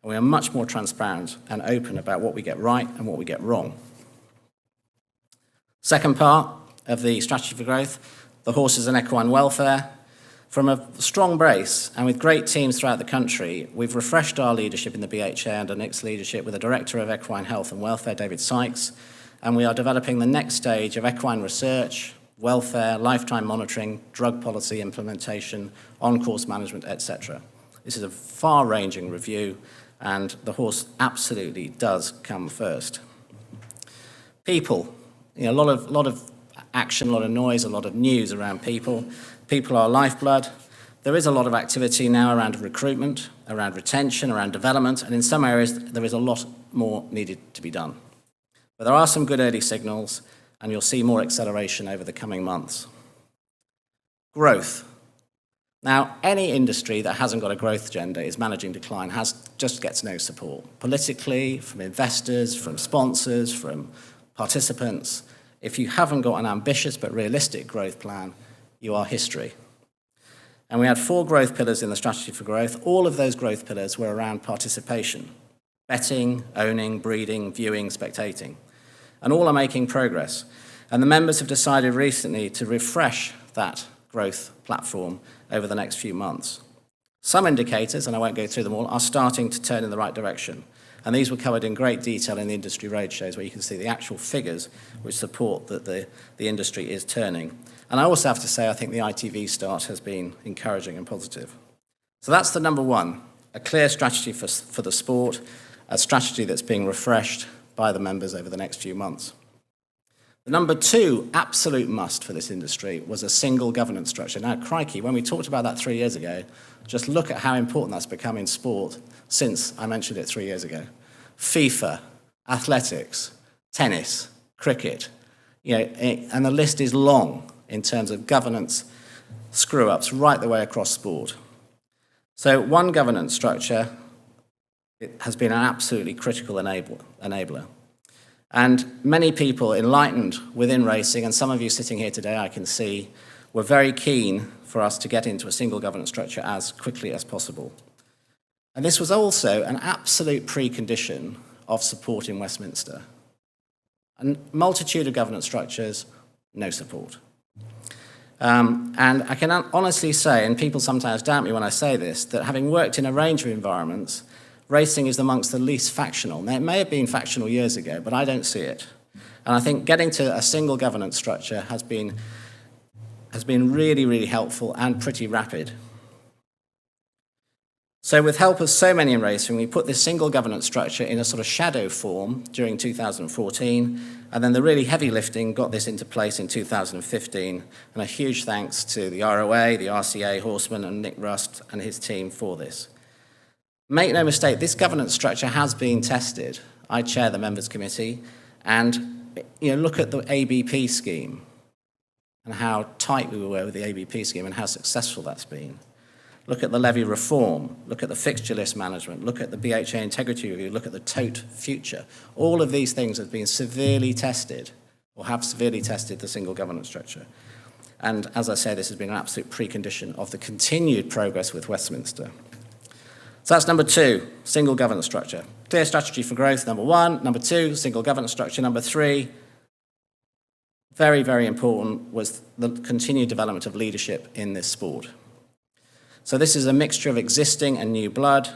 And we are much more transparent and open about what we get right and what we get wrong. Second part of the strategy for growth, the horses and equine welfare. From a strong base and with great teams throughout the country, we've refreshed our leadership in the BHA under Nick's leadership with a Director of Equine Health and Welfare, David Sykes, and we are developing the next stage of equine research, welfare, lifetime monitoring, drug policy implementation, on-course management, etc. This is a far-ranging review, and the horse absolutely does come first. People, a lot of action, a lot of noise, a lot of news around people. People are lifeblood. There is a lot of activity now around recruitment, around retention, around development, and in some areas there is a lot more needed to be done. But there are some good early signals, and you'll see more acceleration over the coming months. Growth. Now, any industry that hasn't got a growth agenda is managing decline, just gets no support. Politically, from investors, from sponsors, from participants. If you haven't got an ambitious but realistic growth plan, you are history. And we had 4 growth pillars in the strategy for growth. All of those growth pillars were around participation: betting, owning, breeding, viewing, spectating. And all are making progress. And the members have decided recently to refresh that growth platform over the next few months. Some indicators, and I won't go through them all, are starting to turn in the right direction. And these were covered in great detail in the industry roadshows, where you can see the actual figures which support that the industry is turning. And I also have to say, I think the ITV start has been encouraging and positive. So that's the number one, a clear strategy for the sport, a strategy that's being refreshed by the members over the next few months. The number 2 absolute must for this industry was a single governance structure. Now, crikey, when we talked about that 3 years ago, just look at how important that's become in sport since I mentioned it 3 years ago. FIFA, athletics, tennis, cricket, and the list is long in terms of governance screw-ups right the way across sport. So one governance structure, it has been an absolutely critical enabler. And many people enlightened within racing, and some of you sitting here today I can see, were very keen for us to get into a single governance structure as quickly as possible. And this was also an absolute precondition of support in Westminster. A multitude of governance structures, no support. And I can honestly say, and people sometimes doubt me when I say this, that having worked in a range of environments, racing is amongst the least factional. Now, it may have been factional years ago, but I don't see it. And I think getting to a single governance structure has been really, really helpful and pretty rapid. So with help of so many in racing, we put this single governance structure in a sort of shadow form during 2014, and then the really heavy lifting got this into place in 2015, and a huge thanks to the ROA, the RCA, Horseman, and Nick Rust and his team for this. Make no mistake, this governance structure has been tested. I chair the members committee, and look at the ABP scheme and how tight we were with the ABP scheme and how successful that's been. Look at the levy reform, look at the fixture list management, look at the BHA integrity review, look at the tote future. All of these things have been severely tested, or have severely tested the single governance structure. And as I say, this has been an absolute precondition of the continued progress with Westminster. So that's number 2, single governance structure. Clear strategy for growth, number 1. Number 2, single governance structure. Number 3, very, very important, was the continued development of leadership in this sport. So this is a mixture of existing and new blood.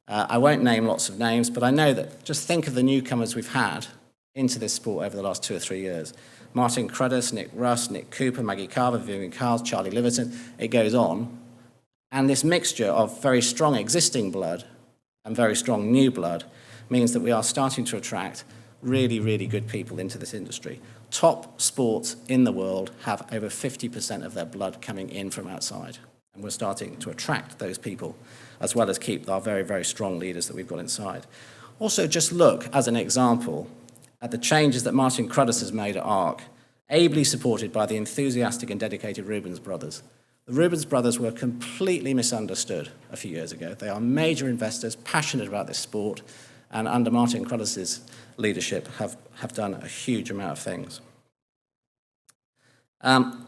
I won't name lots of names, but I know that just think of the newcomers we've had into this sport over the last 2 or 3 years. Martin Cruddas, Nick Rust, Nick Cooper, Maggie Carver, Vivian Carles, Charlie Liverton, it goes on. And this mixture of very strong existing blood and very strong new blood means that we are starting to attract really, really good people into this industry. Top sports in the world have over 50% of their blood coming in from outside. And we're starting to attract those people, as well as keep our very, very strong leaders that we've got inside. Also, just look, as an example, at the changes that Martin Cruddas has made at ARC, ably supported by the enthusiastic and dedicated Rubens brothers. The Rubens brothers were completely misunderstood a few years ago. They are major investors, passionate about this sport, and under Martin Cruddas' leadership have done a huge amount of things.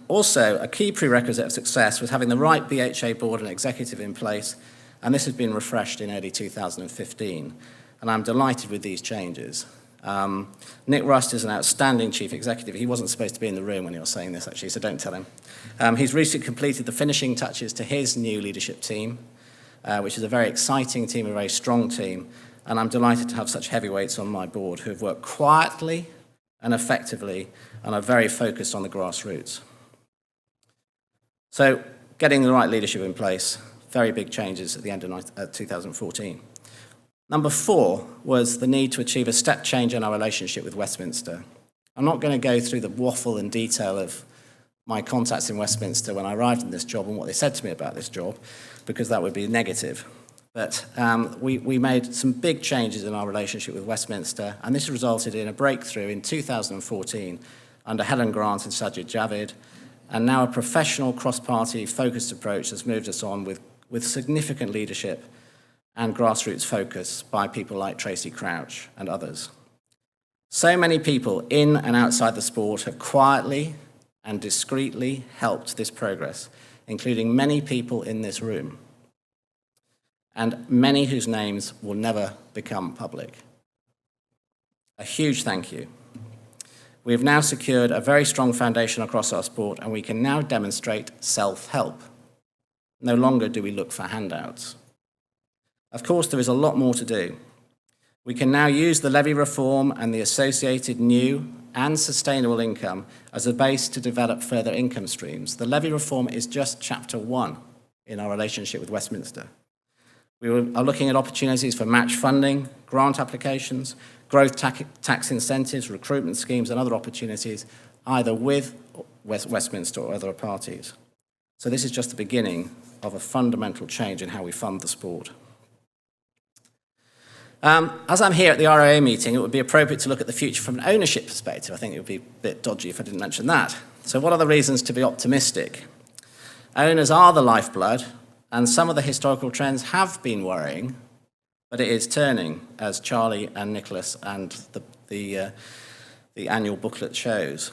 Also, a key prerequisite of success was having the right BHA board and executive in place, and this has been refreshed in early 2015, and I'm delighted with these changes. Nick Rust is an outstanding chief executive. He wasn't supposed to be in the room when he was saying this, actually, so don't tell him. He's recently completed the finishing touches to his new leadership team, which is a very exciting team, a very strong team, and I'm delighted to have such heavyweights on my board who have worked quietly and effectively and are very focused on the grassroots. So getting the right leadership in place, very big changes at the end of 2014. Number 4 was the need to achieve a step change in our relationship with Westminster. I'm not going to go through the waffle and detail of my contacts in Westminster when I arrived in this job and what they said to me about this job, because that would be negative. But we made some big changes in our relationship with Westminster, and this resulted in a breakthrough in 2014 under Helen Grant and Sajid Javid, And now a professional, cross-party, focused approach has moved us on with significant leadership and grassroots focus by people like Tracy Crouch and others. So many people in and outside the sport have quietly and discreetly helped this progress, including many people in this room, and many whose names will never become public. A huge thank you. We have now secured a very strong foundation across our sport, and we can now demonstrate self-help. No longer do we look for handouts. Of course, there is a lot more to do. We can now use the levy reform and the associated new and sustainable income as a base to develop further income streams. The levy reform is just chapter 1 in our relationship with Westminster. We are looking at opportunities for match funding, grant applications, growth tax incentives, recruitment schemes, and other opportunities, either with Westminster or other parties. So this is just the beginning of a fundamental change in how we fund the sport. As I'm here at the ROA meeting, it would be appropriate to look at the future from an ownership perspective. I think it would be a bit dodgy if I didn't mention that. So what are the reasons to be optimistic? Owners are the lifeblood, and some of the historical trends have been worrying, but it is turning, as Charlie and Nicholas and the annual booklet shows.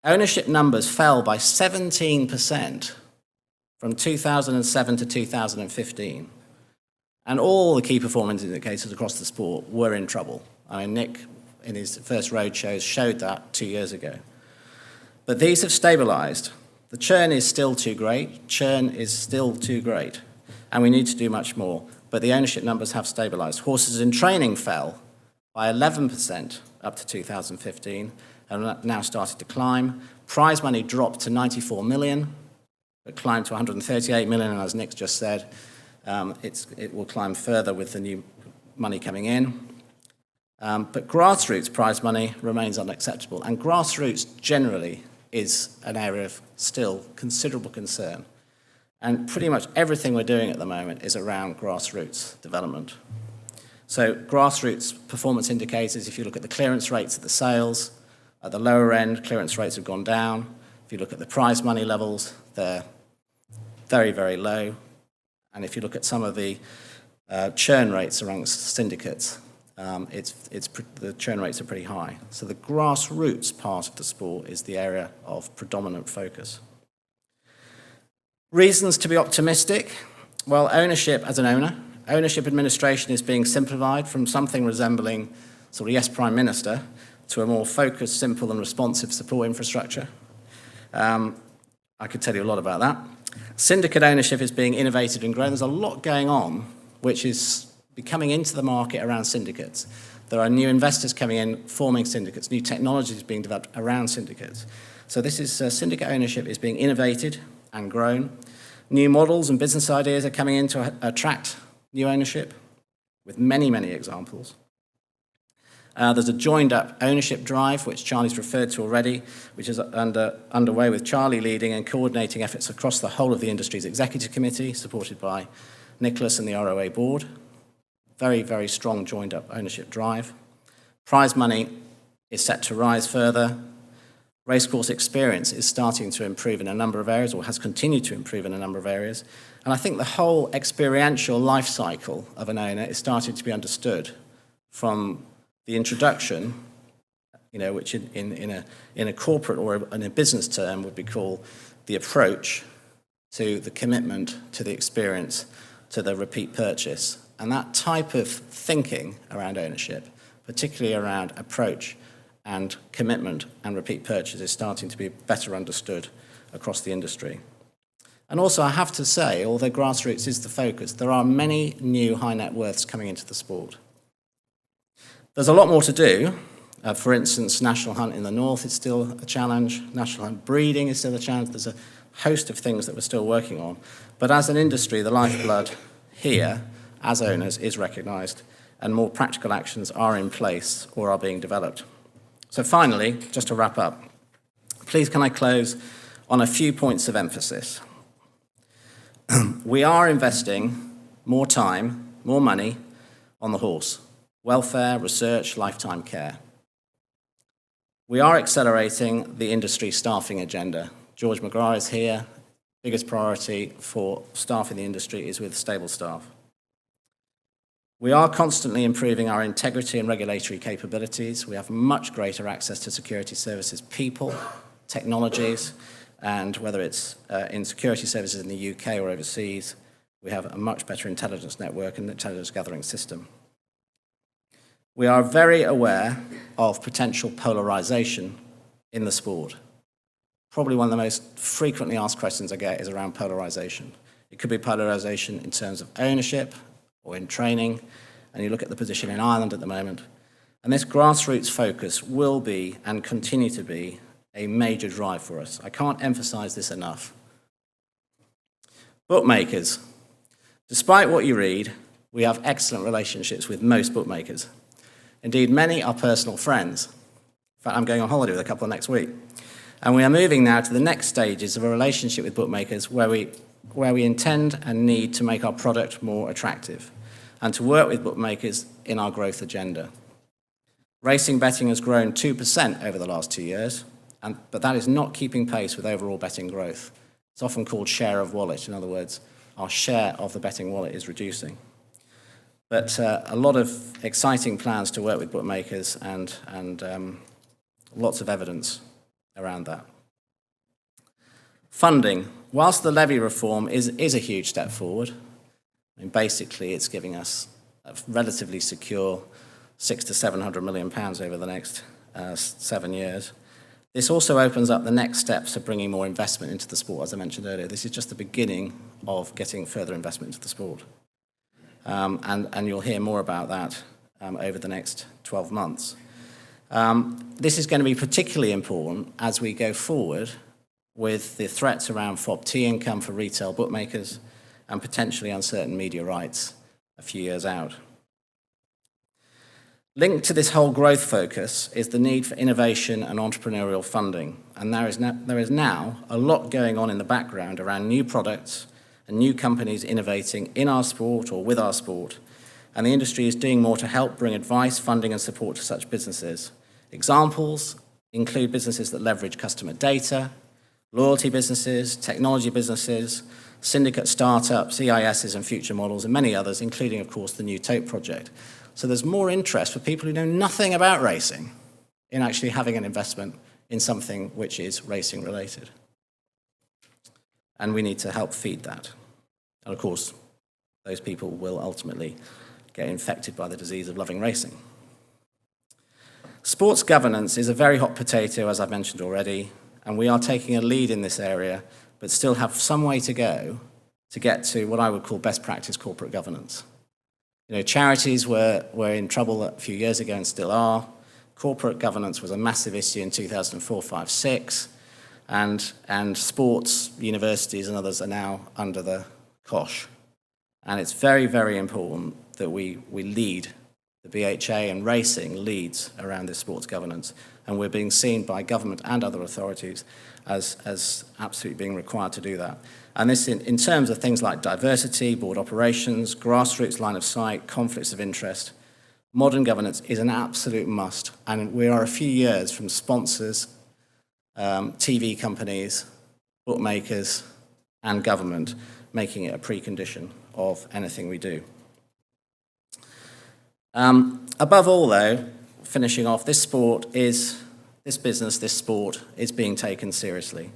Ownership numbers fell by 17% from 2007 to 2015. And all the key performance indicators across the sport were in trouble. I mean, Nick, in his first road shows, showed that 2 years ago. But these have stabilised. The churn is still too great. Churn is still too great. And we need to do much more. But the ownership numbers have stabilised. Horses in training fell by 11% up to 2015 and now started to climb. Prize money dropped to 94 million, but climbed to 138 million. And as Nick just said, it will climb further with the new money coming in. But grassroots prize money remains unacceptable. And grassroots generally is an area of still considerable concern. And pretty much everything we're doing at the moment is around grassroots development. So grassroots performance indicators, if you look at the clearance rates of the sales, at the lower end, clearance rates have gone down. If you look at the prize money levels, they're very, very low. And if you look at some of the churn rates amongst syndicates, the churn rates are pretty high. So the grassroots part of the sport is the area of predominant focus. Reasons to be optimistic? Well, ownership as an owner. Ownership administration is being simplified from something resembling sort of yes, Prime Minister, to a more focused, simple and responsive support infrastructure. I could tell you a lot about that. Syndicate ownership is being innovated and grown. There's a lot going on which is coming into the market around syndicates. There are new investors coming in, forming syndicates, new technologies being developed around syndicates. So this is syndicate ownership is being innovated and grown. New models and business ideas are coming in to attract new ownership, with many, many examples. There's a joined-up ownership drive, which Charlie's referred to already, which is underway with Charlie leading and coordinating efforts across the whole of the industry's executive committee, supported by Nicholas and the ROA board. Very, very strong joined-up ownership drive. Prize money is set to rise further. Racecourse experience is starting to improve in a number of areas, or has continued to improve in a number of areas. And I think the whole experiential life cycle of an owner is starting to be understood from the introduction, which in a corporate or in a business term would be called the approach, to the commitment, to the experience, to the repeat purchase. And that type of thinking around ownership, particularly around approach and commitment and repeat purchase, is starting to be better understood across the industry. And also, I have to say, although grassroots is the focus, there are many new high net worths coming into the sport. There's a lot more to do. For instance, National Hunt in the north is still a challenge. National Hunt breeding is still a challenge. There's a host of things that we're still working on. But as an industry, the lifeblood here, as owners, is recognised, and more practical actions are in place or are being developed. So finally, just to wrap up, please can I close on a few points of emphasis. We are investing more time, more money on the horse. Welfare, research, lifetime care. We are accelerating the industry staffing agenda. George McGrath is here. Biggest priority for staff in the industry is with stable staff. We are constantly improving our integrity and regulatory capabilities. We have much greater access to security services people, technologies, and whether it's in security services in the UK or overseas, we have a much better intelligence network and intelligence gathering system. We are very aware of potential polarisation in the sport. Probably one of the most frequently asked questions I get is around polarisation. It could be polarisation in terms of ownership or in training, and you look at the position in Ireland at the moment, and this grassroots focus will be and continue to be a major drive for us. I can't emphasise this enough. Bookmakers. Despite what you read, we have excellent relationships with most bookmakers. Indeed, many are personal friends. In fact, I'm going on holiday with a couple next week. And we are moving now to the next stages of a relationship with bookmakers where we intend and need to make our product more attractive and to work with bookmakers in our growth agenda. Racing betting has grown 2% over the last 2 years, but that is not keeping pace with overall betting growth. It's often called share of wallet. In other words, our share of the betting wallet is reducing. But a lot of exciting plans to work with bookmakers and lots of evidence around that. Funding. Whilst the levy reform is a huge step forward, I mean, basically it's giving us a relatively secure £600 to £700 million over the next 7 years. This also opens up the next steps of bringing more investment into the sport, as I mentioned earlier. This is just the beginning of getting further investment into the sport. And you'll hear more about that over the next 12 months. This is going to be particularly important as we go forward with the threats around FOB-T income for retail bookmakers and potentially uncertain media rights a few years out. Linked to this whole growth focus is the need for innovation and entrepreneurial funding. And there is now a lot going on in the background around new products and new companies innovating in our sport or with our sport. And the industry is doing more to help bring advice, funding and support to such businesses. Examples include businesses that leverage customer data, loyalty businesses, technology businesses, syndicate startups, EISs and future models, and many others, including, of course, the new TOPE project. So there's more interest for people who know nothing about racing in actually having an investment in something which is racing related. And we need to help feed that. And of course, those people will ultimately get infected by the disease of loving racing. Sports governance is a very hot potato, as I've mentioned already, and we are taking a lead in this area, but still have some way to go to get to what I would call best practice corporate governance. You know, charities were in trouble a few years ago and still are. Corporate governance was a massive issue in 2004, 5, 6, and sports, universities and others are now under the cosh. And it's very, very important that we lead. The BHA and racing leads around this sports governance, and we're being seen by government and other authorities as absolutely being required to do that. And this in terms of things like diversity, board operations, grassroots line of sight, conflicts of interest, modern governance is an absolute must. And we are a few years from sponsors, TV companies, bookmakers, and government making it a precondition of anything we do. Above all, though, finishing off, this sport is being taken seriously.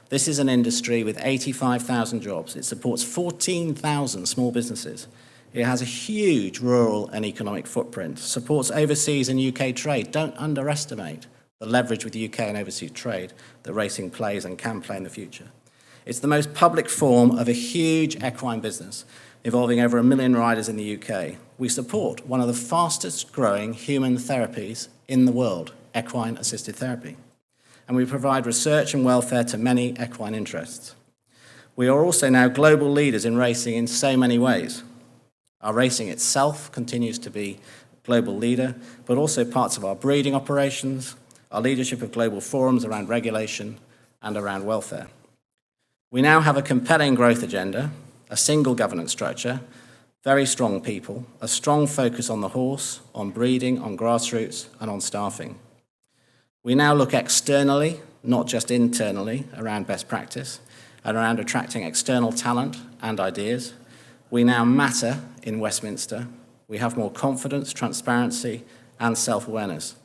This is an industry with 85,000 jobs. It supports 14,000 small businesses. It has a huge rural and economic footprint, supports overseas and UK trade. Don't underestimate the leverage with UK and overseas trade that racing plays and can play in the future. It's the most public form of a huge equine business, involving over 1 million riders in the UK. We support one of the fastest growing human therapies in the world, equine-assisted therapy. And we provide research and welfare to many equine interests. We are also now global leaders in racing in so many ways. Our racing itself continues to be a global leader, but also parts of our breeding operations, our leadership of global forums around regulation and around welfare. We now have a compelling growth agenda, a single governance structure, very strong people, a strong focus on the horse, on breeding, on grassroots, and on staffing. We now look externally not just internally around best practice, and around attracting external talent and ideas. We now matter in Westminster. We have more confidence, transparency, and self-awareness.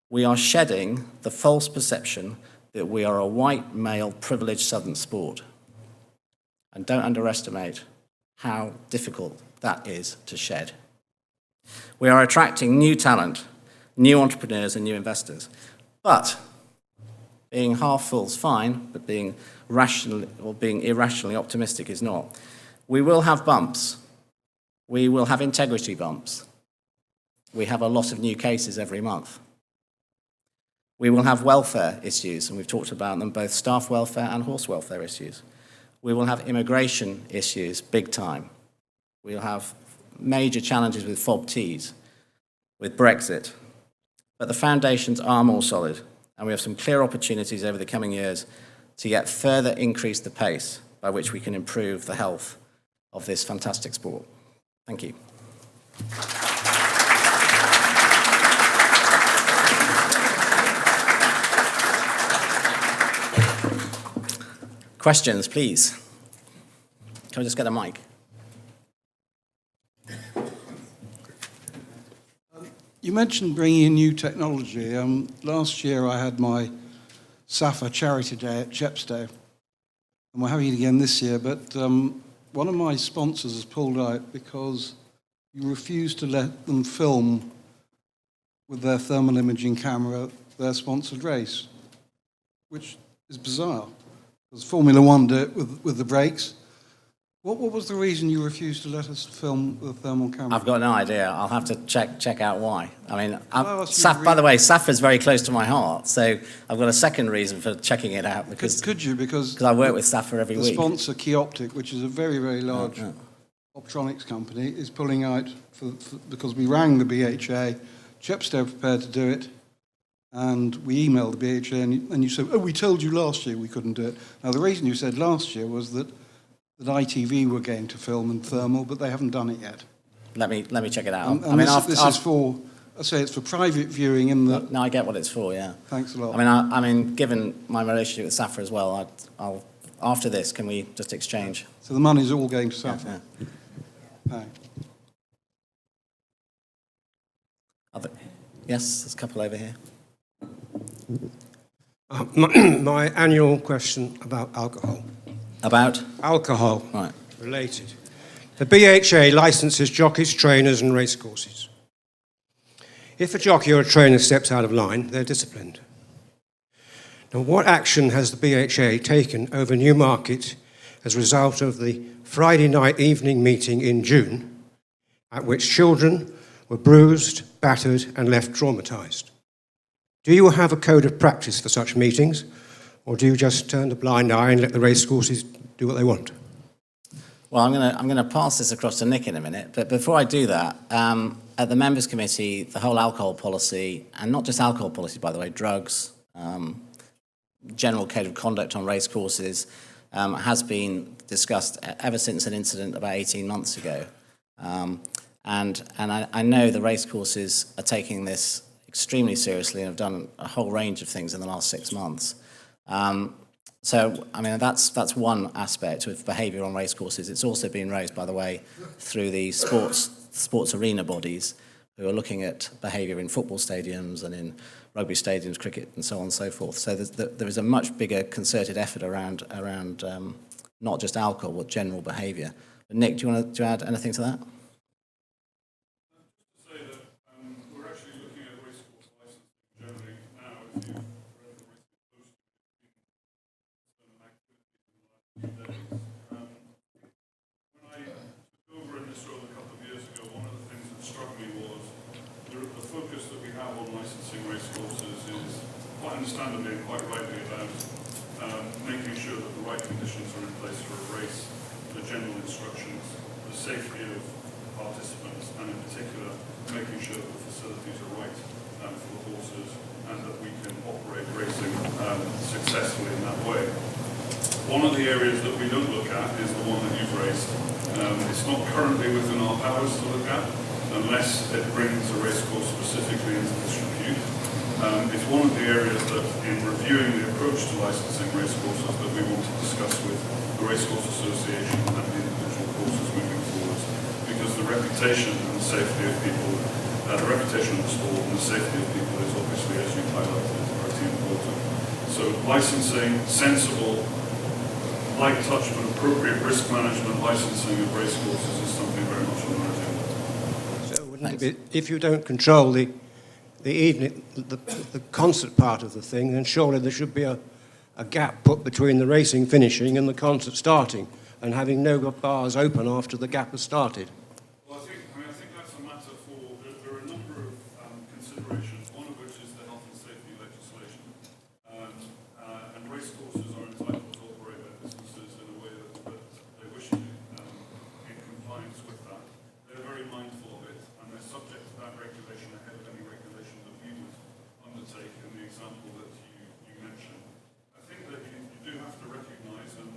We are shedding the false perception that we are a white, male, privileged Southern sport. And don't underestimate how difficult that is to shed. We are attracting new talent, new entrepreneurs, and new investors. But being half full is fine, but being irrationally optimistic is not. We will have bumps. We will have integrity bumps. We have a lot of new cases every month. We will have welfare issues, and we've talked about them, both staff welfare and horse welfare issues. We will have immigration issues, big time. We'll have major challenges with FOB-Ts, with Brexit. But the foundations are more solid, and we have some clear opportunities over the coming years to yet further increase the pace by which we can improve the health of this fantastic sport. Thank you. Questions, please. Can we just get a mic? You mentioned bringing in new technology. Last year I had my SAFA Charity Day at Chepstow, and we're having it again this year, but one of my sponsors has pulled out because you refused to let them film with their thermal imaging camera their sponsored race, which is bizarre, because Formula One do it with the brakes. What was the reason you refused to let us film with a thermal camera? I've got no idea. I'll have to check out why. I mean, by the way, SAFA is very close to my heart, so I've got a second reason for checking it out. Because could you? Because I work with SAFA every week. The sponsor, Keyoptic, which is a very, very large optronics company, is pulling out because we rang the BHA. Chepstow prepared to do it, and we emailed the BHA, and you said, "Oh, we told you last year we couldn't do it." Now, the reason you said last year was that ITV were going to film in thermal, but they haven't done it yet. Let me check it out. And I mean, this is for, I say it's for private viewing in the... No, I get what it's for, yeah. Thanks a lot. I mean, given my relationship with SAFA as well, I'll after this, can we just exchange? So the money's all going to SAFA? Yeah. Yes, there's a couple over here. My annual question about alcohol. About? Alcohol. Right. Related. The BHA licenses jockeys, trainers and racecourses. If a jockey or a trainer steps out of line, they're disciplined. Now, what action has the BHA taken over Newmarket as a result of the Friday night evening meeting in June, at which children were bruised, battered and left traumatised? Do you have a code of practice for such meetings, or do you just turn a blind eye and let the racecourses do what they want? Well, I'm going to pass this across to Nick in a minute, but before I do that, at the Members' Committee, the whole alcohol policy, and not just alcohol policy, by the way, drugs, general code of conduct on racecourses, has been discussed ever since an incident about 18 months ago. And I know the racecourses are taking this extremely seriously and have done a whole range of things in the last 6 months. So, I mean, that's one aspect of behaviour on racecourses. It's also been raised, by the way, through the sports arena bodies who are looking at behaviour in football stadiums and in rugby stadiums, cricket, and so on and so forth. So there is a much bigger concerted effort around not just alcohol, but general behaviour. But Nick, do you want to add anything to that? Understandably and quite rightly about making sure that the right conditions are in place for a race, the general instructions, the safety of participants, and in particular making sure that the facilities are right for the horses and that we can operate racing successfully in that way. One of the areas that we don't look at is the one that you've raised. It's not currently within our powers to look at unless it brings a racecourse specifically into disrepute. It's one of the areas that, in reviewing the approach to licensing racecourses, that we want to discuss with the Racecourse Association and the individual courses moving forwards, because the reputation and the safety of people, the reputation of the sport and the safety of people is obviously, as you highlighted, pretty important. So licensing, sensible, light touch but appropriate risk management licensing of racecourses is something very much on our agenda. So wouldn't it be, if you don't control the evening, the concert part of the thing, then surely there should be a gap put between the racing finishing and the concert starting, and having no bars open after the gap has started. Well, I think that's a matter for, there are a number of considerations, one of which is the health and safety legislation. And racecourses are entitled to operate their businesses in a way that they wish to, in compliance with that. They're very mindful of it, and they're subject to that regulation ahead of any regulation that we would undertake in the example that you mentioned. I think that you do have to recognise, and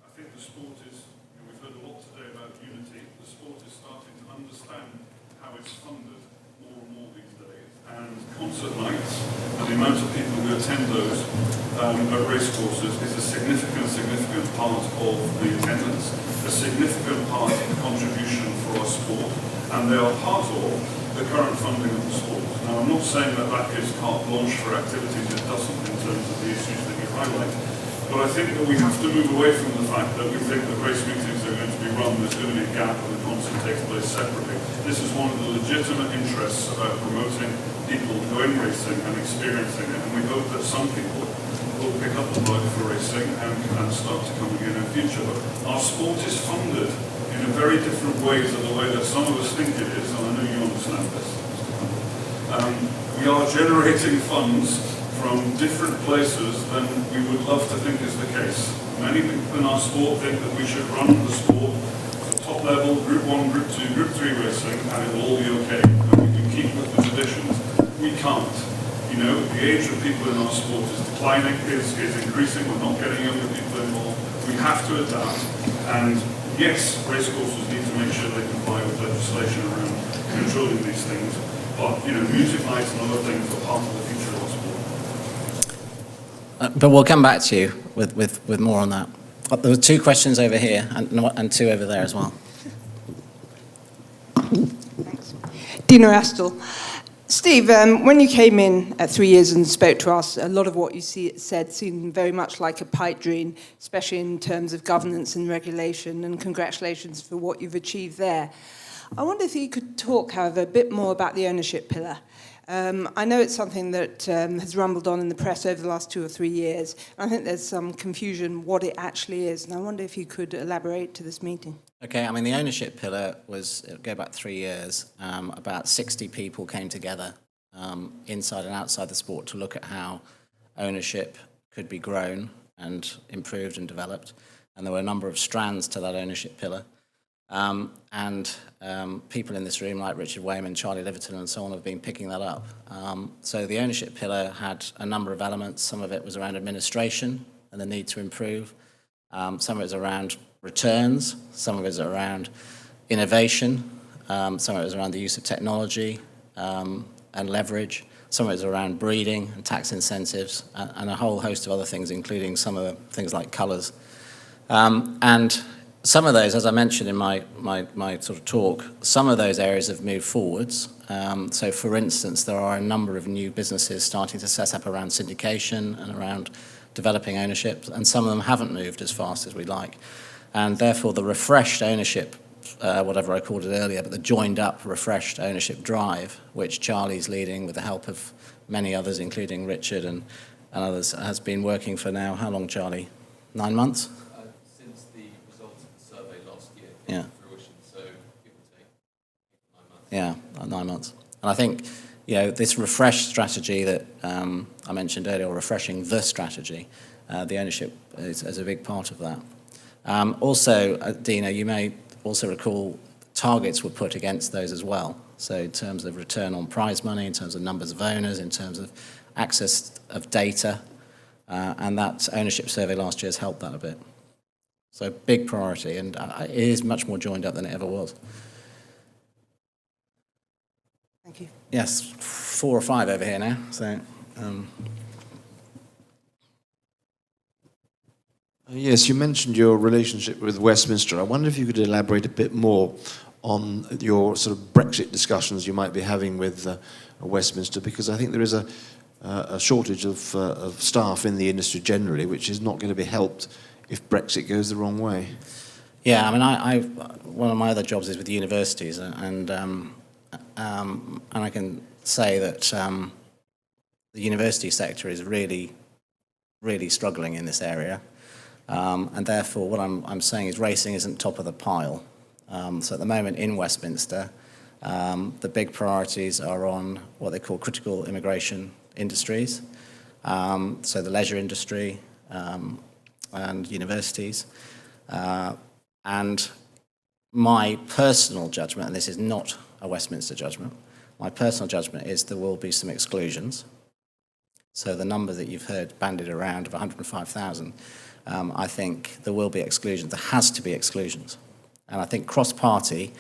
I think the sport is, we've heard a lot today about unity, the sport is starting to understand how it's funded more and more these days. And concert nights, and the amount of people who attend those at racecourses is a significant part of the attendance, a significant part of the contribution for our sport, and they are part of the current funding of the sport. Now, I'm not saying that that gives carte blanche for activities, it doesn't in terms of the issues that you highlight, but I think that we have to move away from the fact that we think that race meetings are going to be run, there's going to be a gap and the concert takes place separately. This is one of the legitimate interests about promoting people going racing and experiencing it, and we hope that some people will pick up the bug for racing and start to come again in the future. But our sport is funded in a very different way to the way that some of us think it is, and I know you understand this. We are generating funds from different places than we would love to think is the case. Many people in our sport think that we should run the sport at top level, Group 1, Group 2, Group 3 racing, and it will all be okay, and we can keep with the traditions. We can't. You know, the age of people in our sport is declining, is increasing, we're not getting younger people involved. We have to adapt, and yes, racecourses need to make sure they comply with legislation around controlling these things, but, you know, music nights and other things are part of the future of our sport. But we'll come back to you with more on that. There were two questions over here and two over there as well. Thanks. Dina Astle. Steve, when you came in at 3 years and spoke to us, a lot of what you said seemed very much like a pipe dream, especially in terms of governance and regulation, and congratulations for what you've achieved there. I wonder if you could talk, however, a bit more about the ownership pillar. I know it's something that has rumbled on in the press over the last 2 or 3 years. I think there's some confusion what it actually is, and I wonder if you could elaborate to this meeting. Okay, I mean, the ownership pillar was, it'll go back 3 years, about 60 people came together inside and outside the sport to look at how ownership could be grown and improved and developed. And there were a number of strands to that ownership pillar. People in this room like Richard Wayman, Charlie Liverton and so on have been picking that up. So the ownership pillar had a number of elements. Some of it was around administration and the need to improve. Some of it was around returns, some of it was around innovation, some of it was around the use of technology and leverage, some of it was around breeding and tax incentives and a whole host of other things, including some of the things like colours. And some of those, as I mentioned in my sort of talk, some of those areas have moved forwards. So for instance, there are a number of new businesses starting to set up around syndication and around developing ownership, and some of them haven't moved as fast as we'd like. And therefore the refreshed ownership, whatever I called it earlier, but the joined up refreshed ownership drive, which Charlie's leading with the help of many others, including Richard and others, has been working for now, how long, Charlie? 9 months? Since the results of the survey last year Yeah. came to fruition, so give or take 9 months. Yeah, 9 months. And I think, you know, this refreshed strategy that I mentioned earlier, or refreshing the strategy, the ownership is a big part of that. Also, Dina, you may also recall targets were put against those as well. So in terms of return on prize money, in terms of numbers of owners, in terms of access of data, and that ownership survey last year has helped that a bit. So big priority, and it is much more joined up than it ever was. Thank you. Yes, 4 or 5 over here now. So Yes, you mentioned your relationship with Westminster. I wonder if you could elaborate a bit more on your sort of Brexit discussions you might be having with Westminster, because I think there is a shortage of staff in the industry generally, which is not going to be helped if Brexit goes the wrong way. Yeah, I mean, one of my other jobs is with universities, and I can say that the university sector is really, really struggling in this area. And therefore, what I'm saying is racing isn't top of the pile. So at the moment in Westminster, the big priorities are on what they call critical immigration industries, so the leisure industry and universities. And my personal judgment, and this is not a Westminster judgment, my personal judgment is there will be some exclusions. So the number that you've heard bandied around of 105,000, I think there will be exclusions. There has to be exclusions. And I think cross-party,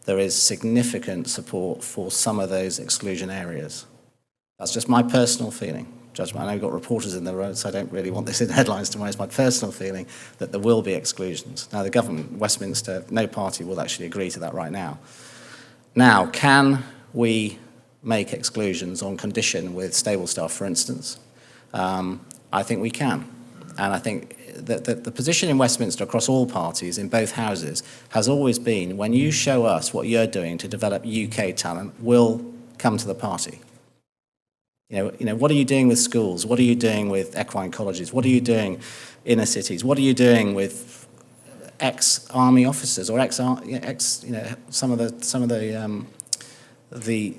there is significant support for some of those exclusion areas. That's just my personal feeling, judgment. I know we've got reporters in the road, so I don't really want this in headlines tomorrow. It's my personal feeling that there will be exclusions. Now, the government, Westminster, no party will actually agree to that right now. Now, can we make exclusions on condition with stable staff, for instance? I think we can. And I think that the position in Westminster across all parties in both houses has always been, when you show us what you're doing to develop UK talent, we'll come to the party. You know, what are you doing with schools? What are you doing with equine colleges? What are you doing inner cities? What are you doing with ex-army officers or some of the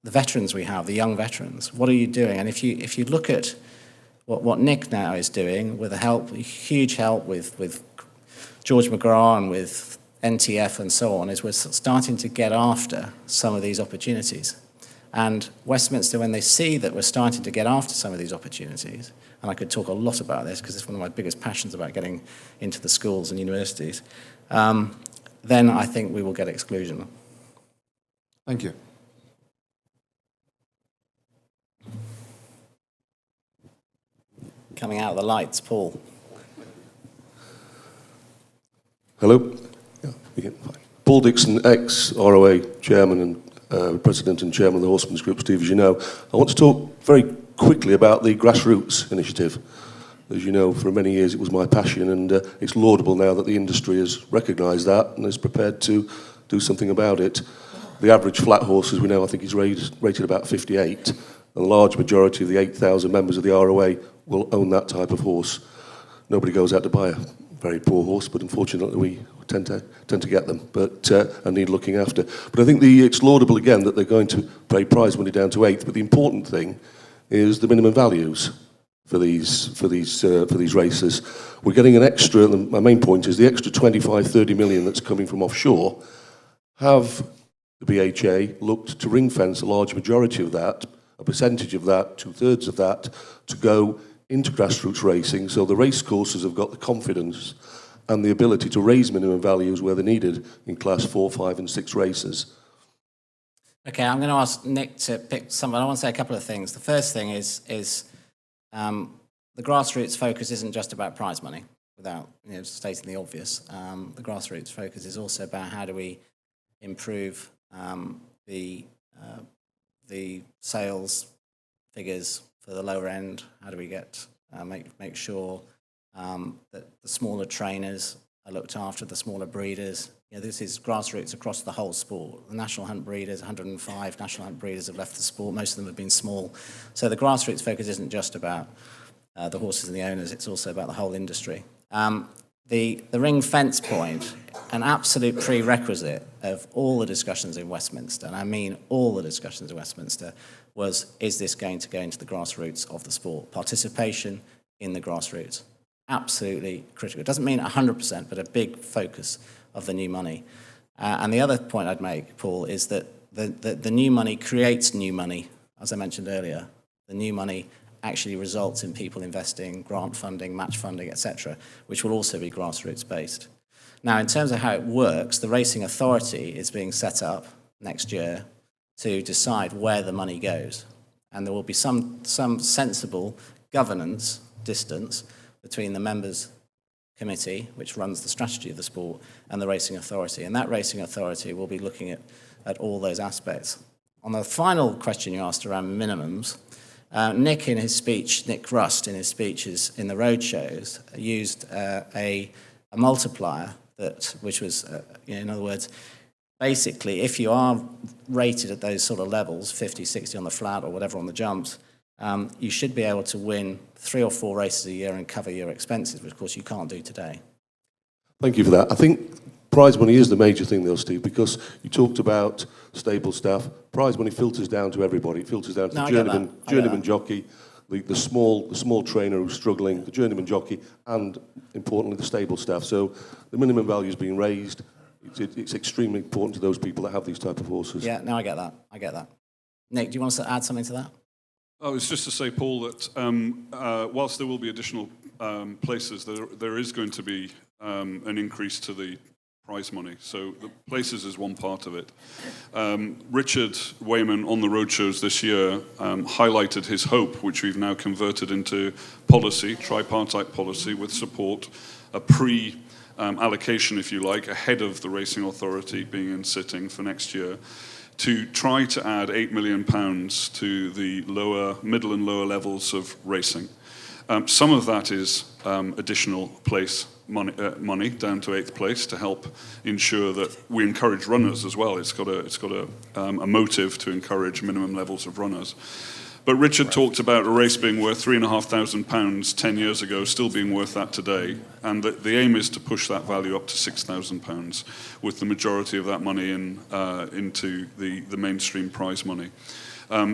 veterans we have, the young veterans? What are you doing? And if you look at what Nick now is doing with huge help with George McGrath and with NTF and so on, is we're starting to get after some of these opportunities. And Westminster, when they see that we're starting to get after some of these opportunities, and I could talk a lot about this because it's one of my biggest passions about getting into the schools and universities, then I think we will get exclusion. Thank you. Coming out of the lights, Paul. Hello. Yeah, Paul Dixon, ex-ROA chairman and President and Chairman of the Horsemen's Group, Steve, as you know. I want to talk very quickly about the grassroots initiative. As you know, for many years it was my passion, and it's laudable now that the industry has recognised that and is prepared to do something about it. The average flat horse, as we know, I think is rated about 58, and the large majority of the 8,000 members of the ROA will own that type of horse. Nobody goes out to buy a very poor horse, but unfortunately we tend to get them, and need looking after. But I think it's laudable again that they're going to pay prize money down to 8th. But the important thing is the minimum values for these races. We're getting an extra. And my main point is the extra 25-30 million that's coming from offshore. Have the BHA looked to ring fence a large majority of that, a percentage of that, 2/3 of that, to go into grassroots racing, so the race courses have got the confidence and the ability to raise minimum values where they're needed in class 4, 5 and 6 races. Okay, I'm going to ask Nick to pick some. I want to say a couple of things. The first thing is the grassroots focus isn't just about prize money, without stating the obvious. The grassroots focus is also about how do we improve the sales figures for the lower end. How do we get make sure that the smaller trainers are looked after, the smaller breeders. This is grassroots across the whole sport. The national hunt breeders, 105 national hunt breeders have left the sport. Most of them have been small. So the grassroots focus isn't just about the horses and the owners, it's also about the whole industry. The ring fence point, an absolute prerequisite of all the discussions in Westminster, and I mean all the discussions in Westminster, was, is this going to go into the grassroots of the sport? Participation in the grassroots. Absolutely critical. It doesn't mean 100%, but a big focus of the new money. And the other point I'd make, Paul, is that the new money creates new money, as I mentioned earlier. The new money actually results in people investing, grant funding, match funding, etc., which will also be grassroots based. Now, in terms of how it works, the Racing Authority is being set up next year to decide where the money goes. and there will be some sensible governance distance between the members' committee, which runs the strategy of the sport, and the racing authority. And that racing authority will be looking at all those aspects. On the final question you asked around minimums, Nick Rust in his speeches in the road shows used a multiplier which was, in other words, basically if you are rated at those sort of levels, 50, 60 on the flat or whatever on the jumps, you should be able to win 3 or 4 races a year and cover your expenses, which of course you can't do today. Thank you for that. I think prize money is the major thing though, Steve, because you talked about stable staff. Prize money filters down to everybody. It filters down to the journeyman jockey, the small trainer who's struggling, the journeyman jockey, and importantly the stable staff. So the minimum value is being raised. It's extremely important to those people that have these type of horses. Yeah, no, I get that. Nick, do you want us to add something to that? Oh, it's just to say, Paul, that whilst there will be additional places, there is going to be an increase to the prize money. So the places is one part of it. Richard Wayman on the roadshows this year highlighted his hope, which we've now converted into policy, tripartite policy with support, a allocation, if you like, ahead of the Racing Authority being in sitting for next year, to try to add £8 million to the middle and lower levels of racing. Some of that is additional place money down to 8th place to help ensure that we encourage runners as well. It's got a motive to encourage minimum levels of runners. But Richard talked about a race being worth £3,500 10 years ago, still being worth that today, and the aim is to push that value up to £6,000, with the majority of that money into the mainstream prize money.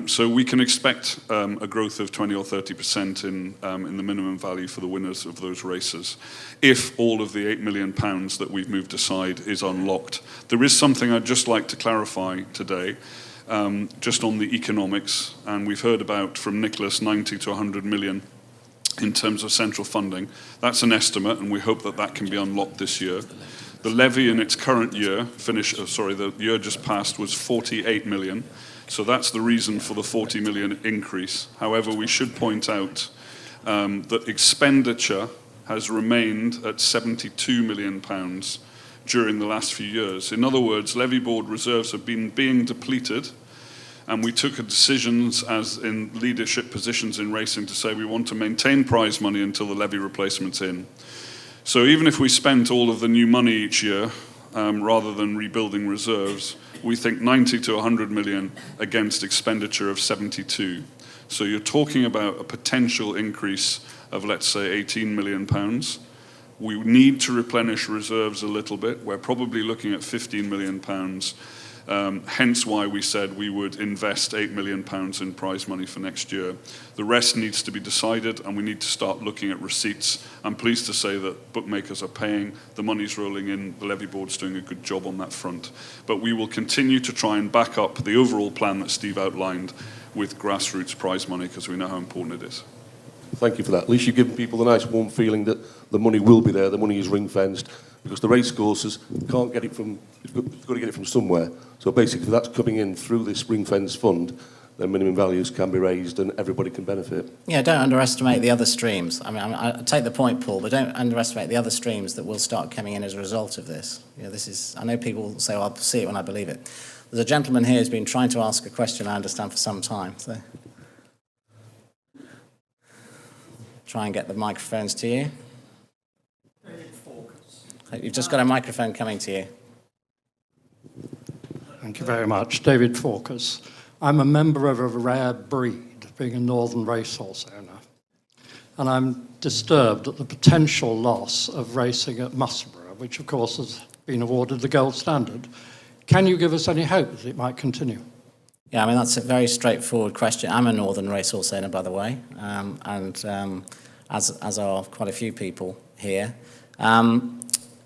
So we can expect a growth of 20 or 30% in the minimum value for the winners of those races, if all of the £8 million that we've moved aside is unlocked. There is something I'd just like to clarify today. Just on the economics, and we've heard about from Nicholas 90 to 100 million in terms of central funding. That's an estimate, and we hope that can be unlocked this year. The levy in its current year, the year just passed, was 48 million. So that's the reason for the 40 million increase. However, we should point out that expenditure has remained at 72 million pounds during the last few years. In other words, levy board reserves have been being depleted, and we took decisions as in leadership positions in racing to say we want to maintain prize money until the levy replacement's in. So even if we spent all of the new money each year, rather than rebuilding reserves, we think 90 to 100 million against expenditure of 72. So you're talking about a potential increase of, let's say, 18 million pounds. We need to replenish reserves a little bit. We're probably looking at 15 million pounds, hence why we said we would invest 8 million pounds in prize money for next year. The rest needs to be decided, and we need to start looking at receipts. I'm pleased to say that bookmakers are paying, the money's rolling in, the levy board's doing a good job on that front. But we will continue to try and back up the overall plan that Steve outlined with grassroots prize money, because we know how important it is. Thank you for that. At least you've given people the nice warm feeling that the money will be there, the money is ring-fenced, because the race courses can't get it from, you've got to get it from somewhere. So basically, if that's coming in through this ring-fenced fund, then minimum values can be raised and everybody can benefit. Yeah, don't underestimate the other streams. I mean, I take the point, Paul, but don't underestimate the other streams that will start coming in as a result of this. You know, I know people say, oh, I'll see it when I believe it. There's a gentleman here who's been trying to ask a question, I understand, for some time. So try and get the microphones to you. You've just got a microphone coming to you. Thank you very much. David Fawkes. I'm a member of a rare breed, being a northern racehorse owner. And I'm disturbed at the potential loss of racing at Musselburgh, which of course has been awarded the gold standard. Can you give us any hope that it might continue? Yeah, I mean, that's a very straightforward question. I'm a northern racehorse owner, by the way, as are quite a few people here.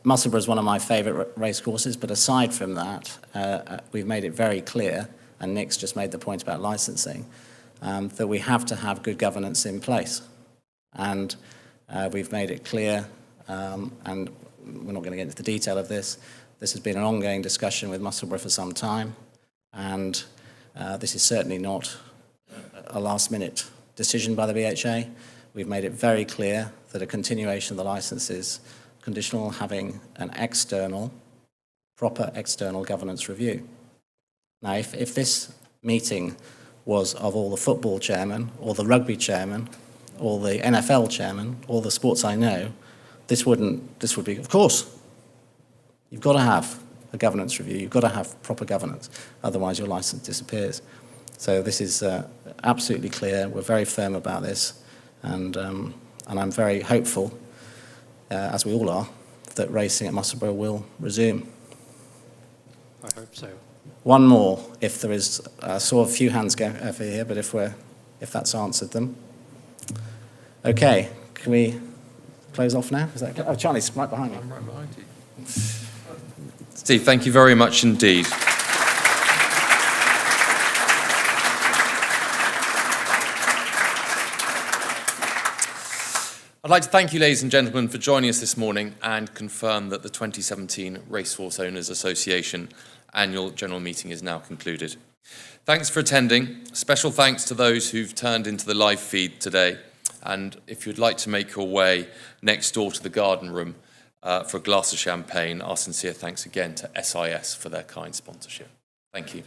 Musselburgh is one of my favourite racecourses, but aside from that, we've made it very clear, and Nick's just made the point about licensing, that we have to have good governance in place. And we've made it clear, and we're not going to get into the detail of this, this has been an ongoing discussion with Musselburgh for some time, and this is certainly not a last-minute decision by the BHA. We've made it very clear that a continuation of the licence is conditional on having an proper external governance review. Now, if this meeting was of all the football chairmen, or the rugby chairman, or the NFL chairman, or the sports I know, this would be, of course, you've got to have a governance review, you've got to have proper governance, otherwise your licence disappears. So this is absolutely clear, we're very firm about this, and I'm very hopeful, as we all are, that racing at Musselburgh will resume. I hope so. One more, if there is. I saw a few hands go over here, but if that's answered them. Okay, can we close off now? Is that okay? Oh, Charlie's right behind me. I'm right behind you. Steve, thank you very much indeed. I'd like to thank you, ladies and gentlemen, for joining us this morning and confirm that the 2017 Racehorse Owners Association Annual General Meeting is now concluded. Thanks for attending. Special thanks to those who've turned into the live feed today. And if you'd like to make your way next door to the garden room for a glass of champagne, our sincere thanks again to SIS for their kind sponsorship. Thank you.